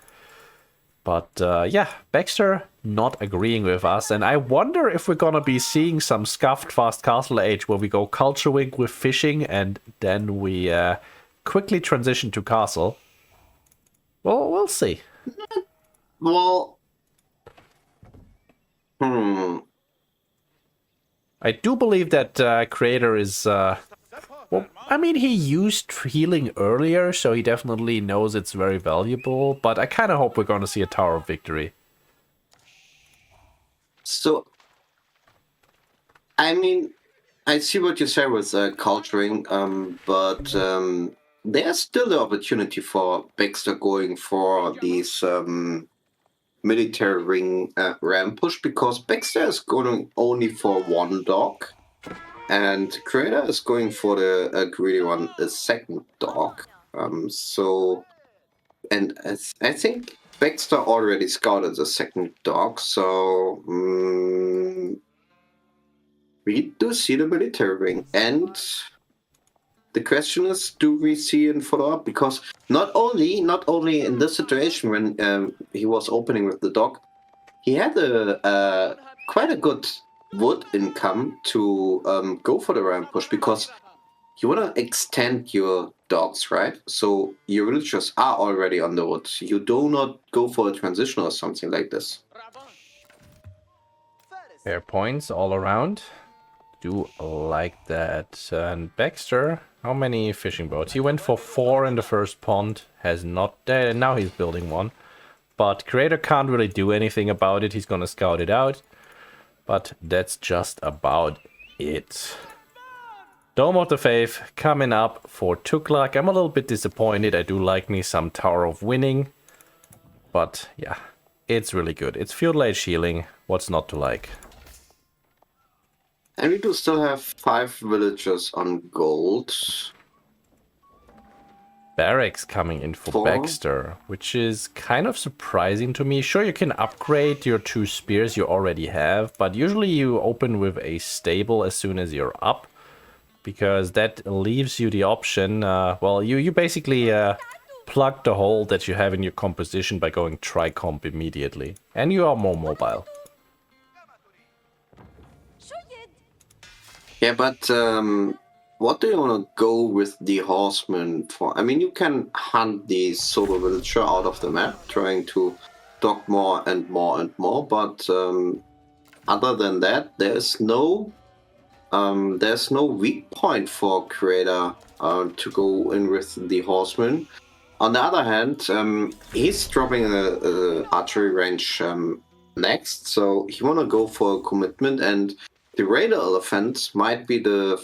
But yeah, Bexder not agreeing with us, and I wonder if we're gonna be seeing some scuffed fast castle age where we go culture wing with fishing and then we quickly transition to castle. Well, we'll see. Well, I do believe that Creator is well, I mean, he used healing earlier, so he definitely knows it's very valuable, but I kind of hope we're going to see a Tower of Victory. So, I mean, I see what you say with culturing, but there's still the opportunity for Bexder going for these military ring ram push, because Bexder is going only for 1 dog. And Creator is going for the greedy one, a 2nd dog. And I think Bexder already scouted the 2nd dog, so we do see the military ring. And the question is, do we see in follow-up? Because not only in this situation when he was opening with the dog, he had quite a good wood income to go for the ram push, because you want to extend your dogs, right? So your villagers are already on the wood. You do not go for a transition or something like this. Fair points all around. Do like that. And Bexder, how many fishing boats? He went for 4 in the first pond. Has not. Now he's building 1. But Creator can't really do anything about it. He's gonna scout it out. But that's just about it. Dome of the Faith coming up for Tughlaq. I'm a little bit disappointed. I do like me some Tower of Winning. But yeah, it's really good. It's feudal age healing. What's not to like? And we do still have 5 villagers on gold. Barracks coming in for Bexder, which is kind of surprising to me. Sure, you can upgrade your 2 spears you already have, but usually you open with a stable as soon as you're up, because that leaves you the option. Well, you basically plug the hole that you have in your composition by going tri-comp immediately, and you are more mobile. Yeah, but what do you want to go with the horsemen for? I mean, you can hunt the solo villager out of the map, trying to dock more and more and more, but other than that, there's no weak point for Creator to go in with the horsemen. On the other hand, he's dropping a archery range next, so he want to go for a commitment, and the Raider Elephant might be the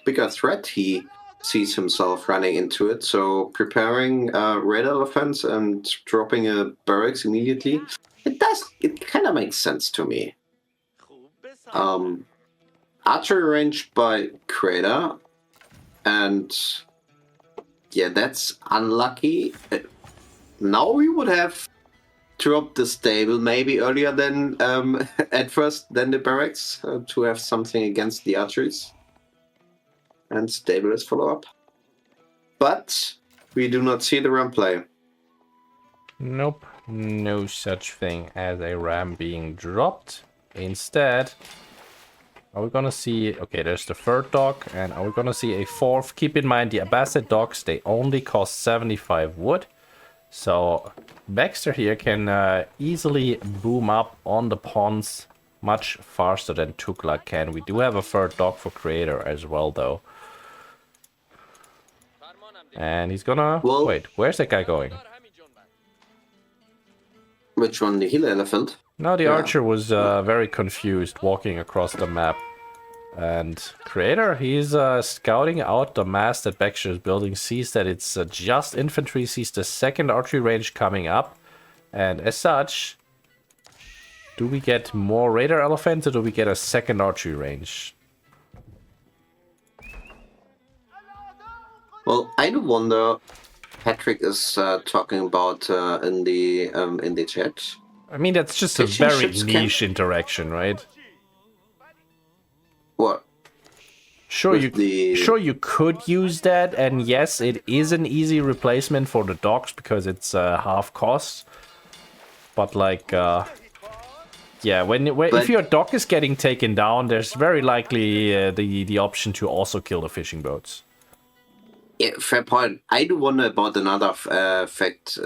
bigger threat he sees himself running into it. So preparing Raider Elephants and dropping a barracks immediately, it kind of makes sense to me. archery range by Creator, and yeah, that's unlucky. Now we would have dropped the stable maybe earlier than at first than the barracks to have something against the archeries, and stable is follow up. But we do not see the ram play. Nope, no such thing as a ram being dropped. Instead, are we gonna see... Okay, there's the third dock, and are we gonna see a fourth? Keep in mind, the Abbasid docks, they only cost 75 wood. So, Bexder here can easily boom up on the ponds much faster than Tughlaq can. We do have a third dock for Creator as well, though. And he's gonna... Well, wait, where's that guy going? Which one? The healer elephant? No, the archer was very confused walking across the map. And Creator, he's scouting out the mass that Bexder is building, sees that it's just infantry, sees the second archery range coming up. And as such, do we get more Raider Elephants or do we get a second archery range? Well, I do wonder. Patrick is talking about in the chat. I mean, that's just a very niche interaction, right? What? Sure, you could use that, and yes, it is an easy replacement for the docks because it's half cost. But like, yeah, if your dock is getting taken down, there's very likely the option to also kill the fishing boats. Yeah, fair point. I do wonder about another fact.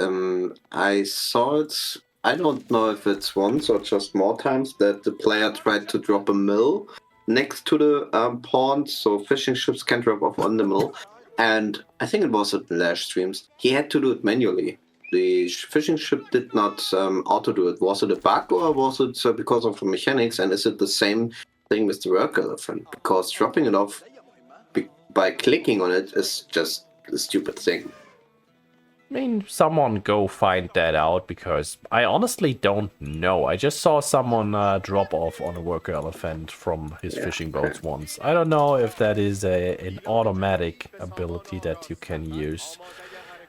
I saw it. I don't know if it's once or just more times that the player tried to drop a mill next to the pond, so fishing ships can drop off on the mill. And I think it was at the last streams. He had to do it manually. The fishing ship did not auto do it. Was it a bug or was it because of the mechanics? And is it the same thing with the worker elephant? Because dropping it off by clicking on it is just a stupid thing. I mean, someone go find that out because I honestly don't know. I just saw someone drop off on a worker elephant from his fishing boats once. I don't know if that is an automatic ability that you can use.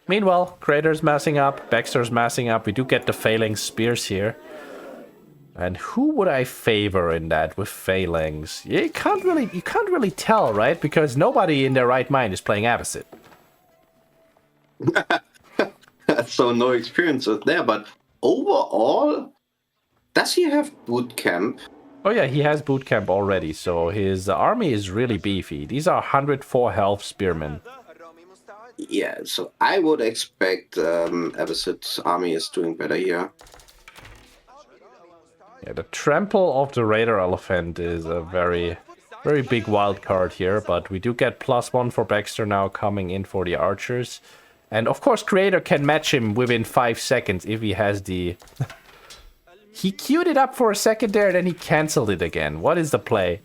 Meanwhile, Creator's massing up, Bexder's massing up. We do get the Phalanx spears here. And who would I favor in that with Phalanx? You can't really tell, right? Because nobody in their right mind is playing Abbasid. So no experiences there, but overall, does he have boot camp? Oh yeah, he has boot camp already, so his army is really beefy. These are 104 health spearmen. Yeah, so I would expect Abbasid's army is doing better here. Yeah, the trample of the Raider Elephant is a very big wild card here, but we do get +1 for Bexder now coming in for the archers. And of course, Creator can match him within 5 seconds if he has the... He queued it up for a second there, then he cancelled it again. What is the play?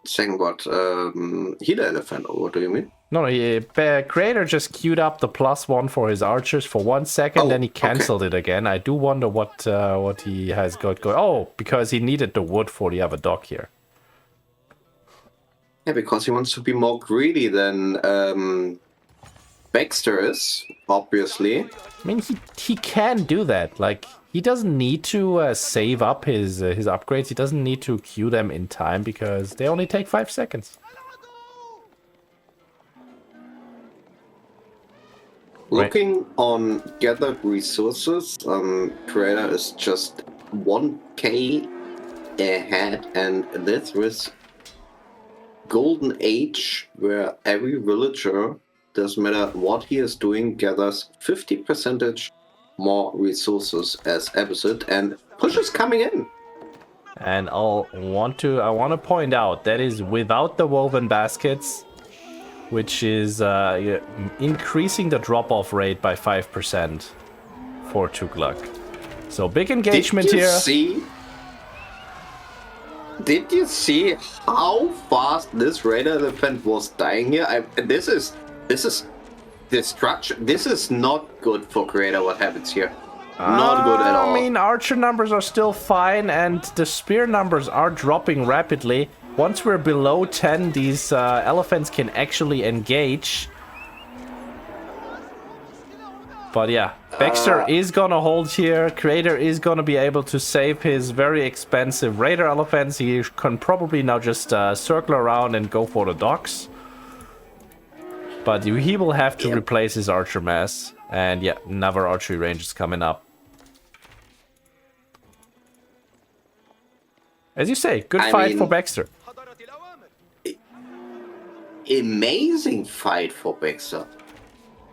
Saying what? Healer elephant, or what do you mean? No, Creator just queued up the +1 for his archers for 1 second, then he cancelled it again. I do wonder what he has got going. Oh, because he needed the wood for the other dock here. Yeah, because he wants to be more greedy than Bexder is, obviously. I mean, he can do that. Like, he doesn't need to save up his upgrades. He doesn't need to queue them in time because they only take 5 seconds. Looking on gathered resources, Creator is just 1k ahead, and this was golden age where every villager, doesn't matter what he is doing, gathers 50% more resources as Abbasid, and push is coming in. And I want to point out that is without the woven baskets, which is increasing the drop-off rate by 5% for Tughlaq. So big engagement here. Did you see how fast this Raider elephant was dying here? This is destruction. This is not good for Creator. What happens here? Not good at all. I mean, archer numbers are still fine, and the spear numbers are dropping rapidly. Once we're below 10, these elephants can actually engage. But yeah, Bexder is gonna hold here. Creator is gonna be able to save his very expensive raider elephants. He can probably now just circle around and go for the docks. But he will have to replace his archer mass. And yeah, another archery range is coming up. As you say, good fight for Bexder. Amazing fight for Bexder.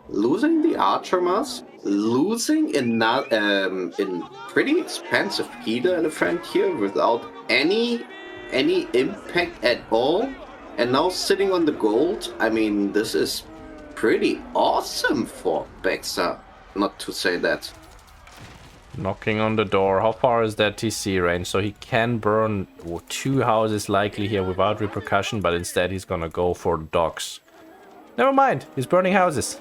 Losing the archer mass, losing in pretty expensive Peter elephant here without any impact at all, and now sitting on the gold. I mean, this is pretty awesome for Bexder, not to say that. Knocking on the door. How far is that TC range? So he can burn 2 houses likely here without repercussion, but instead he's gonna go for the docks. Never mind, he's burning houses.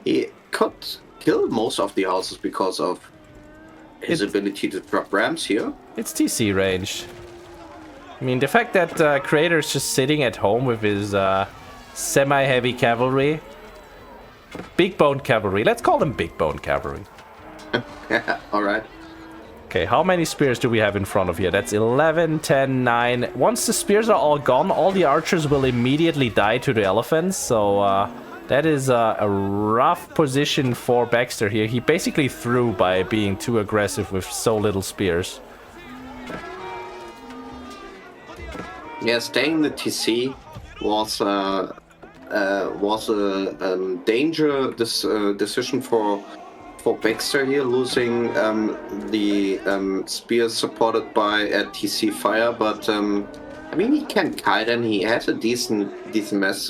He could kill most of the houses because of his ability to drop rams here. It's TC range. I mean, the fact that Creator is just sitting at home with his semi-heavy cavalry. Big bone cavalry. Let's call them big bone cavalry. Yeah, alright. Okay, how many spears do we have in front of here? That's 11, 10, 9. Once the spears are all gone, all the archers will immediately die to the elephants. So that is a rough position for Bexder here. He basically threw by being too aggressive with so little spears. Yeah, staying in the TC was a danger decision for Bexder here, losing the spears supported by a TC fire, but I mean, he can kite and he has a decent mess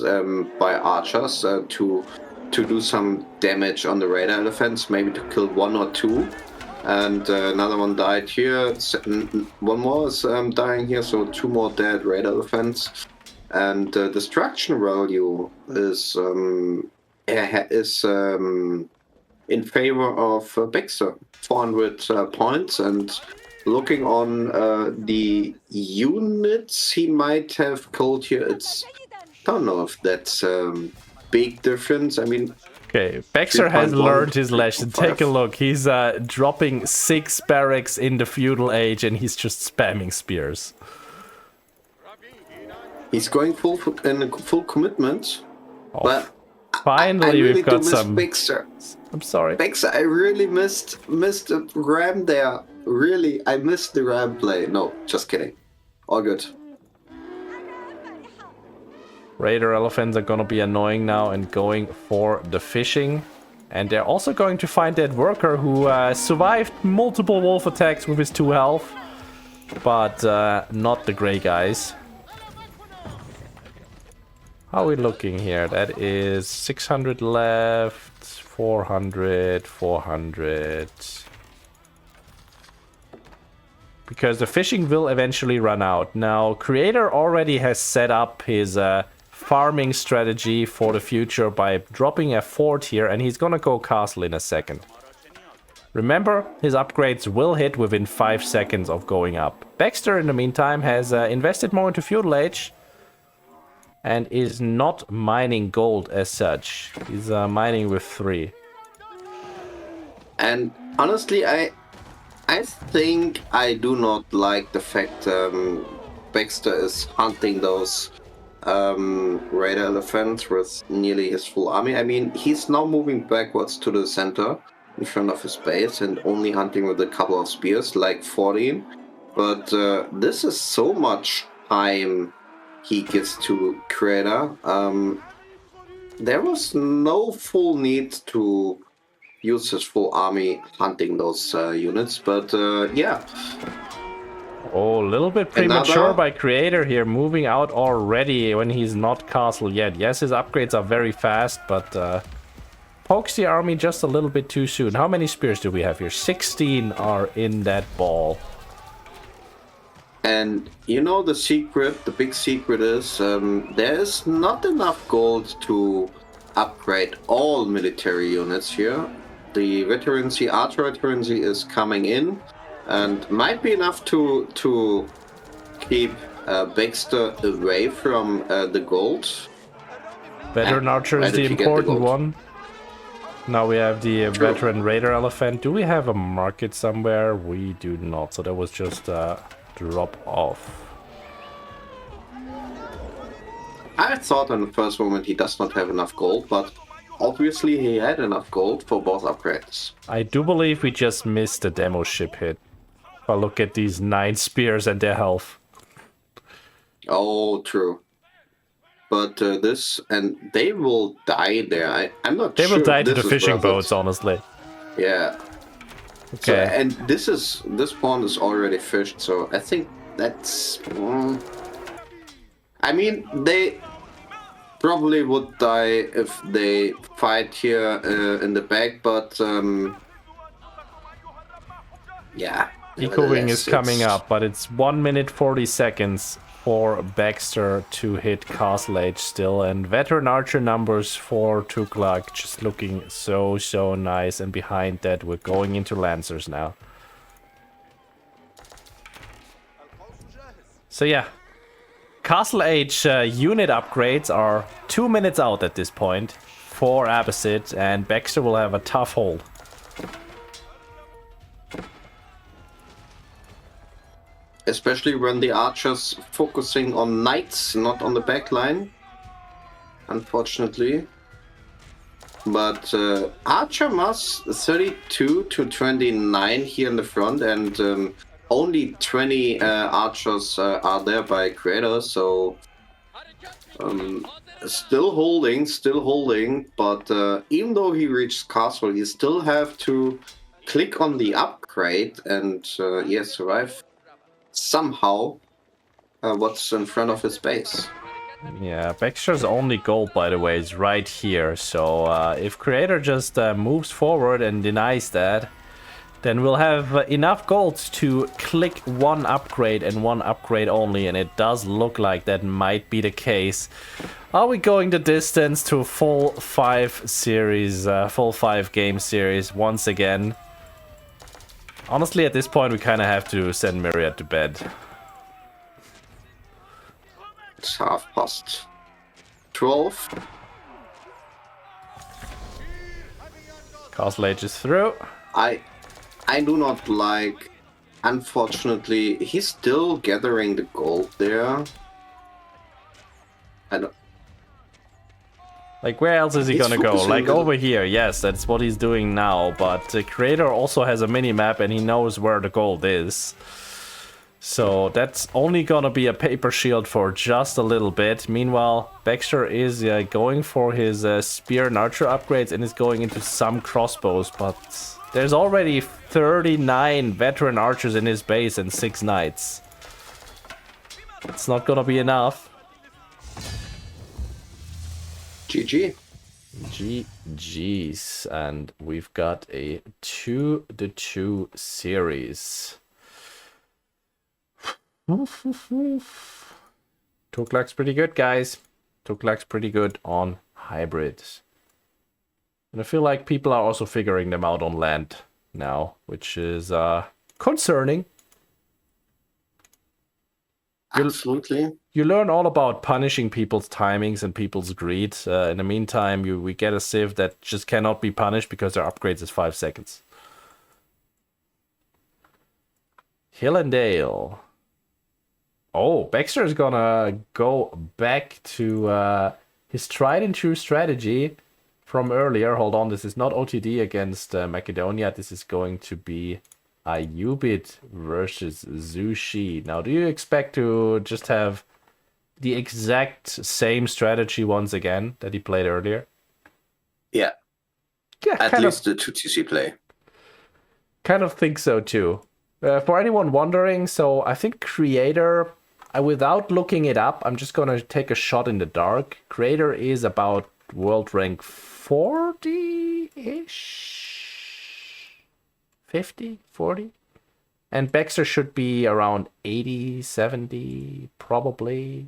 by archers to do some damage on the raider elephants, maybe to kill 1 or 2. And another one died here. One more is dying here, so 2 more dead raider elephants. And destruction value is in favor of Bexder, 400 points. And looking on the units he might have killed here, I don't know if that's big difference. I mean, okay, Bexder has learned his lesson. Take a look. He's dropping 6 barracks in the feudal age, and he's just spamming spears. He's going full commitment, but finally I really we've got some. Bexder. I'm sorry, Bexder. I really missed the ram there. Really, I missed the ram play. No, just kidding. All good. Raider elephants are gonna be annoying now and going for the fishing. And they're also going to find that worker who survived multiple wolf attacks with his 2 health. But not the grey guys. How are we looking here? That is 600 left, 400, 400. Because the fishing will eventually run out. Now, Creator already has set up his farming strategy for the future by dropping a fort here, and he's gonna go castle in a second. Remember, his upgrades will hit within 5 seconds of going up. Bexder, in the meantime, has invested more into feudal age and is not mining gold as such. He's mining with 3. And honestly, I think I do not like the fact Bexder is hunting those raider elephants with nearly his full army. I mean, he's now moving backwards to the center in front of his base and only hunting with a couple of spears, like 14. But this is so much time he gives to Creator. There was no full need to use his full army hunting those units, but yeah. Oh, a little bit premature by Creator here, moving out already when he's not castle yet. Yes, his upgrades are very fast, but pokes the army just a little bit too soon. How many spears do we have here? 16 are in that ball. And you know the secret, the big secret is there's not enough gold to upgrade all military units here. the veterancy, archer veterancy is coming in, and might be enough to keep Bexder away from the gold. Veteran archer is the important one. Now we have the veteran raider elephant. Do we have a market somewhere? We do not. So that was just a drop off. I thought in the first moment he does not have enough gold, but obviously he had enough gold for both upgrades. I do believe we just missed the demo ship hit. If I look at these 9 spears and their health. Oh, true. But this, and they will die there. I'm not sure. They will die to the fishing boats, honestly. Yeah. Okay. So, and this pawn is already fished, so I think that's... I mean, they probably would die if they fight here in the back, but yeah. Eco-wing is coming up, but it's 1 minute 40 seconds for Bexder to hit Castle Age still, and veteran archer numbers for Tughlaq just looking so nice, and behind that we're going into Lancers now. So yeah, Castle Age unit upgrades are 2 minutes out at this point for Abbasid, and Bexder will have a tough hold. Especially when the archers focusing on knights, not on the back line, unfortunately. But archer mass 32 to 29 here in the front, and only 20 archers are there by Creator, so still holding, but even though he reached castle, he still have to click on the upgrade and survive somehow what's in front of his base. Yeah, Bexder's only goal, by the way, is right here. So if Creator just moves forward and denies that, then we'll have enough gold to click one upgrade and one upgrade only. And it does look like that might be the case. Are we going the distance to full 5 series, full 5 game series once again? Honestly, at this point, we kind of have to send Myriad to bed. It's 12:30. Castle Age is through. I do not like... Unfortunately, he's still gathering the gold there. I don't... Like, where else is he gonna go? Like, over here, yes, that's what he's doing now, but the Creator also has a mini-map and he knows where the gold is. So that's only gonna be a paper shield for just a little bit. Meanwhile, Bexder is going for his spear and archer upgrades and is going into some crossbows, but there's already 39 veteran archers in his base and 6 knights. It's not gonna be enough. GG. GG's, and we've got a 2-2 series. Tughlaq's pretty good, guys. Tughlaq's pretty good on hybrids. And I feel like people are also figuring them out on land now, which is concerning. Absolutely. You learn all about punishing people's timings and people's greed. In the meantime, we get a civ that just cannot be punished because their upgrades is 5 seconds. Hill and Dale. Oh, Bexder is gonna go back to his tried and true strategy from earlier. Hold on, this is not OTD against Macedonia. This is going to be Ayyubid versus Zushi. Now, do you expect to just have the exact same strategy once again that he played earlier? Yeah. Yeah, at least the 2TC play. Kind of think so too. For anyone wondering, so I think Creator, without looking it up, I'm just gonna take a shot in the dark. Creator is about world rank 40-ish? 50, 40, and Bexder should be around 80, 70, probably.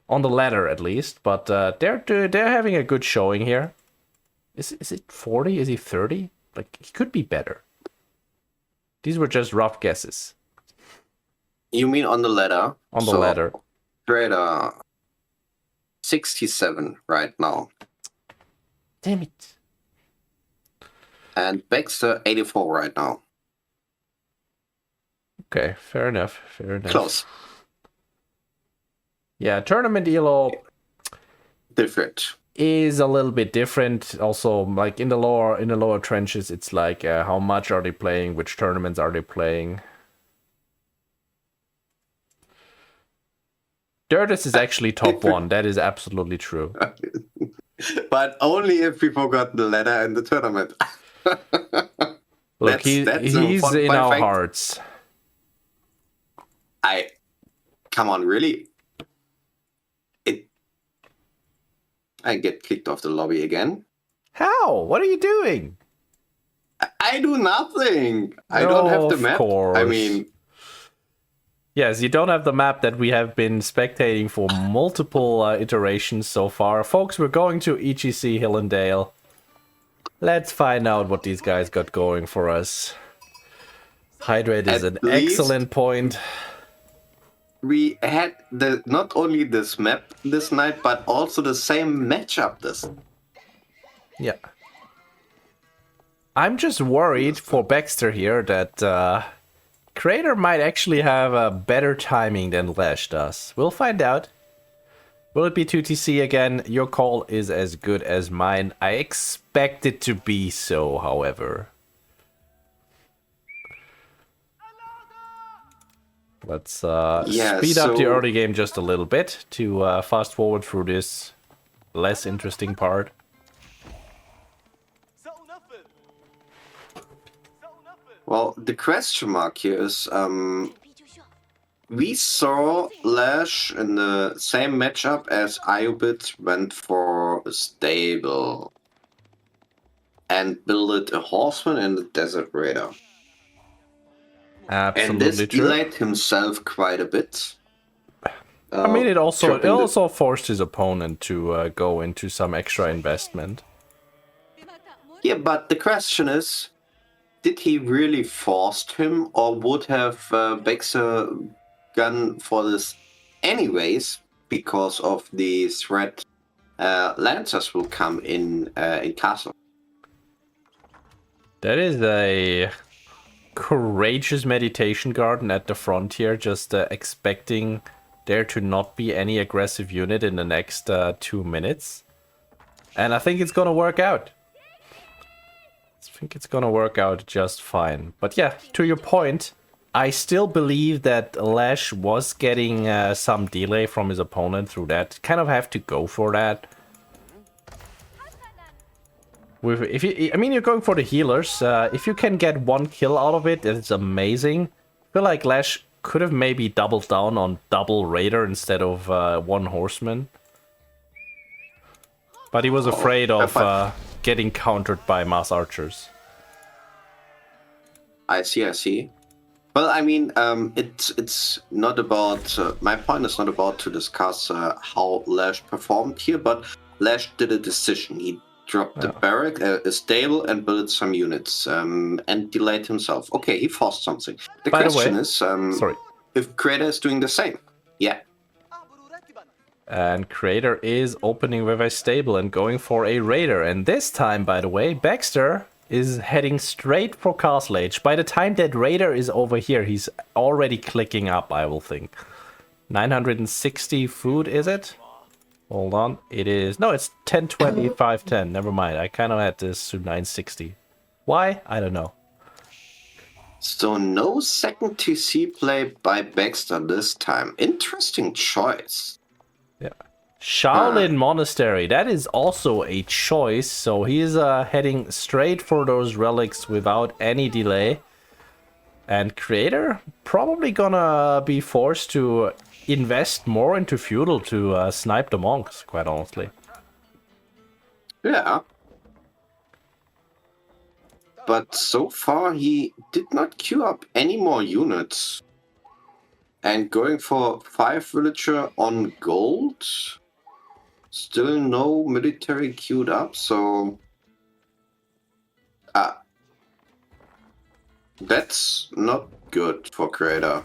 On the ladder, at least, but they're having a good showing here. Is it 40? Is he 30? Like, he could be better. These were just rough guesses. You mean on the ladder? On the ladder. Creator 67 right now. Damn it. And Bexder 84 right now. Okay, fair enough. Fair enough. Close. Yeah, tournament elo Different. is a little bit different. Also, like in the lower trenches, it's like how much are they playing, which tournaments are they playing. Dirtus is actually top 1. That is absolutely true. But only if we forgot the ladder and the tournament. Look, he's in our hearts. Come on, really? I get kicked off the lobby again. How? What are you doing? I do nothing. I don't have the map. Course. I mean... Yes, you don't have the map that we have been spectating for multiple iterations so far. Folks, we're going to EGC Hillendale. Let's find out what these guys got going for us. Hydrate is an excellent point. We had not only this map this night, but also the same matchup this. Yeah. I'm just worried for Bexder here that Creator might actually have a better timing than Lash does. We'll find out. Will it be 2TC again? Your call is as good as mine. I expect it to be so, however. Let's speed up the early game just a little bit to fast forward through this less interesting part. Well, the question mark here is, we saw Lash in the same matchup as Ayyubids went for a stable and built a horseman and a desert raider. Absolutely and this true. delayed himself quite a bit. I mean, it also forced his opponent to go into some extra investment. Yeah, but the question is, did he really force him, or would have Bexder gone for this anyways because of the threat Lancers will come in castle? That is a courageous meditation garden at the frontier, just expecting there to not be any aggressive unit in the next 2 minutes. And I think it's gonna work out. I think it's gonna work out just fine. But yeah, to your point, I still believe that Lash was getting some delay from his opponent through that. Kind of have to go for that. I mean, you're going for the healers. If you can get 1 kill out of it, it's amazing. I feel like Lash could have maybe doubled down on double Raider instead of 1 Horseman. But he was afraid of getting countered by mass archers. I see. Well, I mean, it's not about... my point is not about to discuss how Lash performed here, but Lash did a decision. He dropped the barrack, a stable, and built some units, and delayed himself. Okay, he forced something. The question is, if Creator is doing the same. Yeah. And Creator is opening with a stable and going for a Raider. And this time, by the way, Bexder is heading straight for Castle Age. By the time that Raider is over here, he's already clicking up, I will think. 960 food, is it? Hold on, it is... No, it's 1020, 510. Never mind, I kind of had this to 960. Why? I don't know. So no second TC play by Bexder this time. Interesting choice. Yeah. Shaolin Monastery, that is also a choice. So he is heading straight for those relics without any delay. And Creator probably gonna be forced to invest more into feudal to snipe the monks, quite honestly. Yeah. But so far he did not queue up any more units. And going for 5 villager on gold. Still no military queued up, so That's not good for Creator.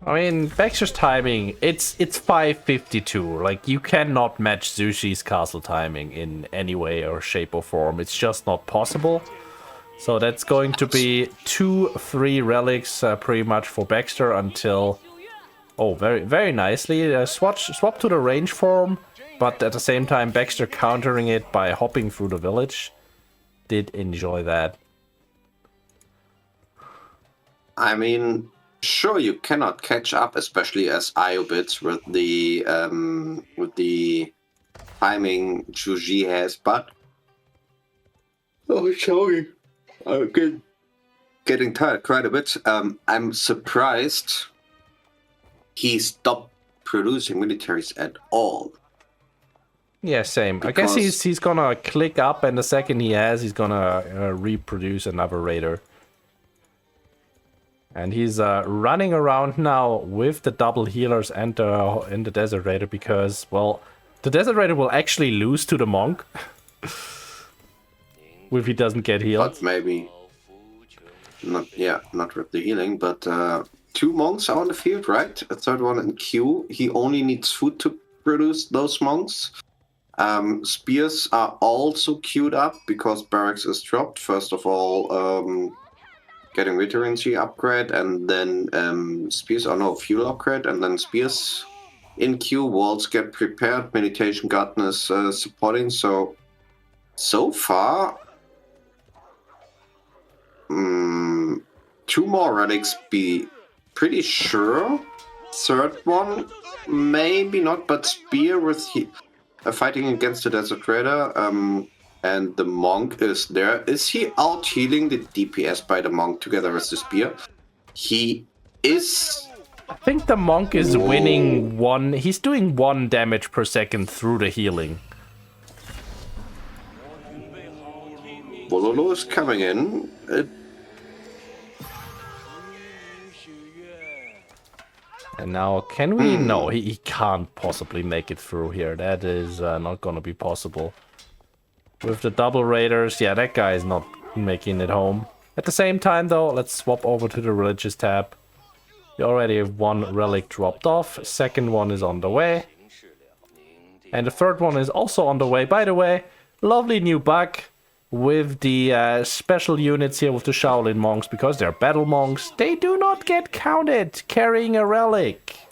I mean, Bexder's timing, it's 5:52. Like, you cannot match Zushi's castle timing in any way or shape or form. It's just not possible. So that's going to be 2 free relics pretty much for Bexder until... Oh, very, very nicely. Swap to the range form, but at the same time, Bexder countering it by hopping through the village. Did enjoy that. I mean, sure, you cannot catch up, especially as Ayyubids with the timing Juji has, but... Oh, sorry. I'm getting tired quite a bit. I'm surprised he stopped producing militaries at all. Yeah, same. Because... I guess he's gonna click up, and the second he has, he's gonna reproduce another raider. And he's running around now with the double healers and the Desert Raider because, well, the Desert Raider will actually lose to the Monk if he doesn't get healed. But maybe not with the healing, but 2 monks are on the field, right? A third one in queue. He only needs food to produce those monks. Spears are also queued up because barracks is dropped. First of all, getting veterancy upgrade, and then spears, fuel upgrade, and then spears in queue. Walls get prepared. Meditation Garden is supporting. So far, 2 more relics be pretty sure. Third one, maybe not, but spear with fighting against the Desert Raider. And the monk is there. Is he out healing the DPS by the monk together with the spear? He is. I think the monk is winning 1. He's doing 1 damage per second through the healing. Bololo is coming in. And now, can we? No, he can't possibly make it through here. That is not gonna be possible. With the double raiders, yeah, that guy is not making it home. At the same time, though, let's swap over to the religious tab. We already have 1 relic dropped off. Second one is on the way. And the third one is also on the way. By the way, lovely new bug with the special units here with the Shaolin monks. Because they're battle monks, they do not get counted carrying a relic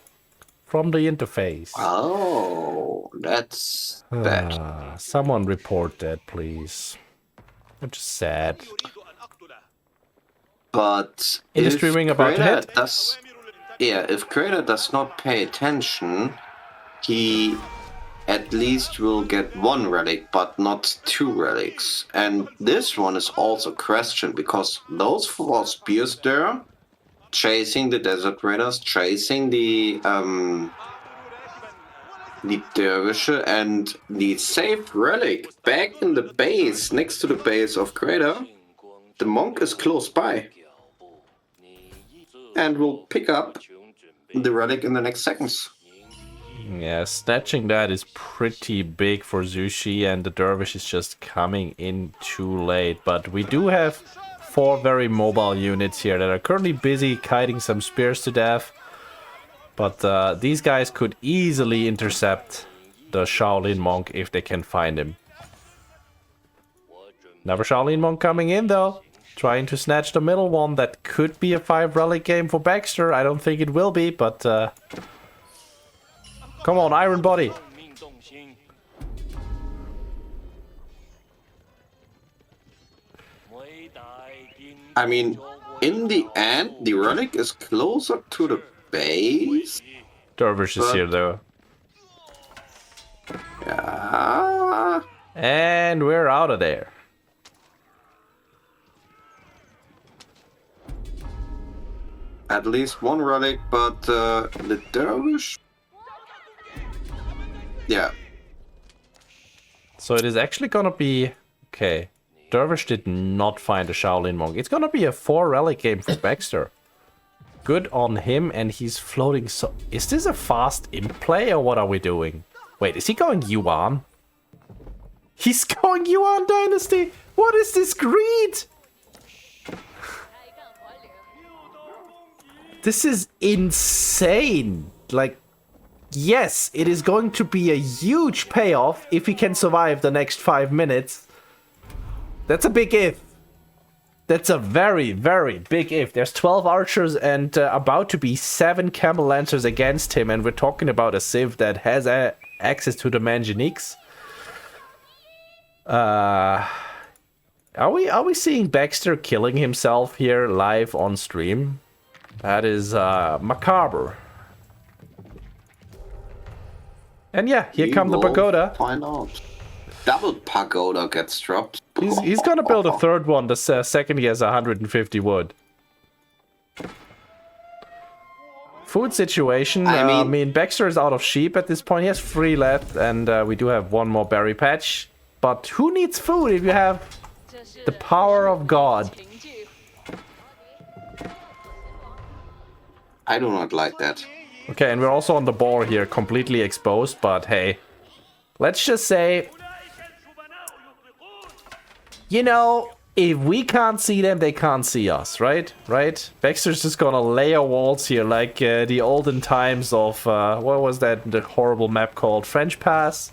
from the interface. Oh, that's bad. Someone report that, please. I'm just sad. But industry ring about to hit. If Creator does not pay attention, he at least will get 1 relic, but not 2 relics. And this one is also questioned because those 4 spears there, chasing the Desert Raiders, chasing the Dervish, and the safe relic back in the base, next to the base of Creator. The monk is close by and will pick up the relic in the next seconds. Yeah, snatching that is pretty big for Zushi, and the Dervish is just coming in too late. But we do have 4 very mobile units here that are currently busy kiting some spears to death. But these guys could easily intercept the Shaolin monk if they can find him. Another Shaolin monk coming in though, trying to snatch the middle one. That could be a 5 relic game for Bexder. I don't think it will be, but come on, Iron Body. I mean, in the end, the relic is closer to the base. Dervish is here though. Yeah. And we're out of there. At least 1 relic, but the Dervish... Yeah. So it is actually gonna be... Okay. Dervish did not find a Shaolin monk. It's gonna be a 4 relic game for Bexder. Good on him, and he's floating so... Is this a fast imp play, or what are we doing? Wait, is he going Yuan? He's going Yuan Dynasty! What is this greed? This is insane. Like, yes, it is going to be a huge payoff if he can survive the next 5 minutes. That's a big if. That's a very, very big if. There's 12 archers and about to be 7 camel lancers against him, and we're talking about a civ that has access to the Manganiques. Are we seeing Bexder killing himself here live on stream? That is macabre. And yeah, here come the pagoda. Find out. Double pagoda gets dropped. He's gonna build a third one the second he has 150 wood. Food situation. I mean, Bexder is out of sheep at this point. He has 3 left, and we do have 1 more berry patch. But who needs food if you have the power of God? I do not like that. Okay, and we're also on the boar here, completely exposed, but hey. Let's just say, you know, if we can't see them, they can't see us, right? Right? Bexder's just gonna layer walls here, like the olden times of, what was that, the horrible map called? French Pass?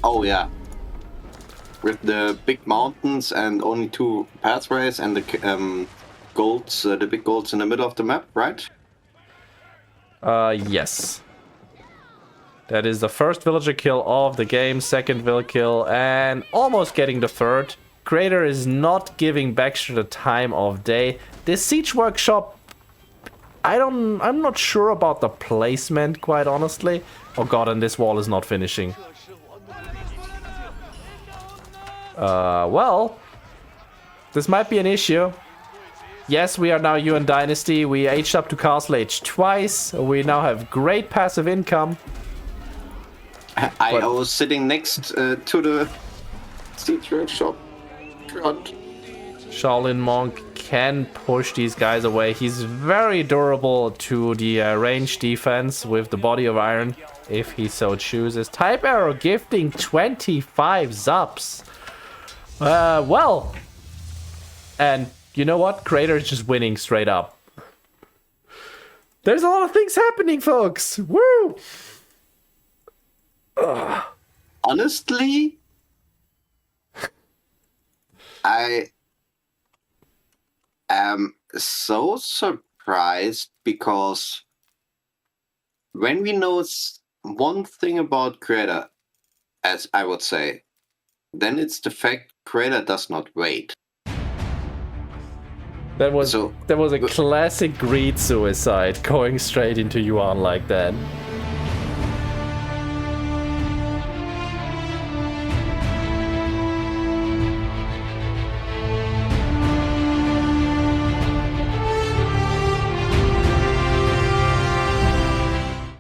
Oh, yeah. With the big mountains and only 2 pathways and the golds, the big golds in the middle of the map, right? Yes. That is the first villager kill of the game, second villager kill, and almost getting the third. Creator is not giving Bexder the time of day. This siege workshop, I'm not sure about the placement, quite honestly. Oh god, and this wall is not finishing. Well, this might be an issue. Yes, we are now UN Dynasty. We aged up to Castle Age twice. We now have great passive income. I was sitting next to the siege workshop front. Shaolin Monk can push these guys away. He's very durable to the range defense with the body of iron, if he so chooses. Type Arrow gifting 25 Zups. Well, and you know what? Creator is just winning straight up. There's a lot of things happening, folks. Woo! Ugh. Honestly, I am so surprised because when we know one thing about Creator, as I would say, then it's the fact Creator does not wait. That was a classic greed suicide, going straight into Yuan like that.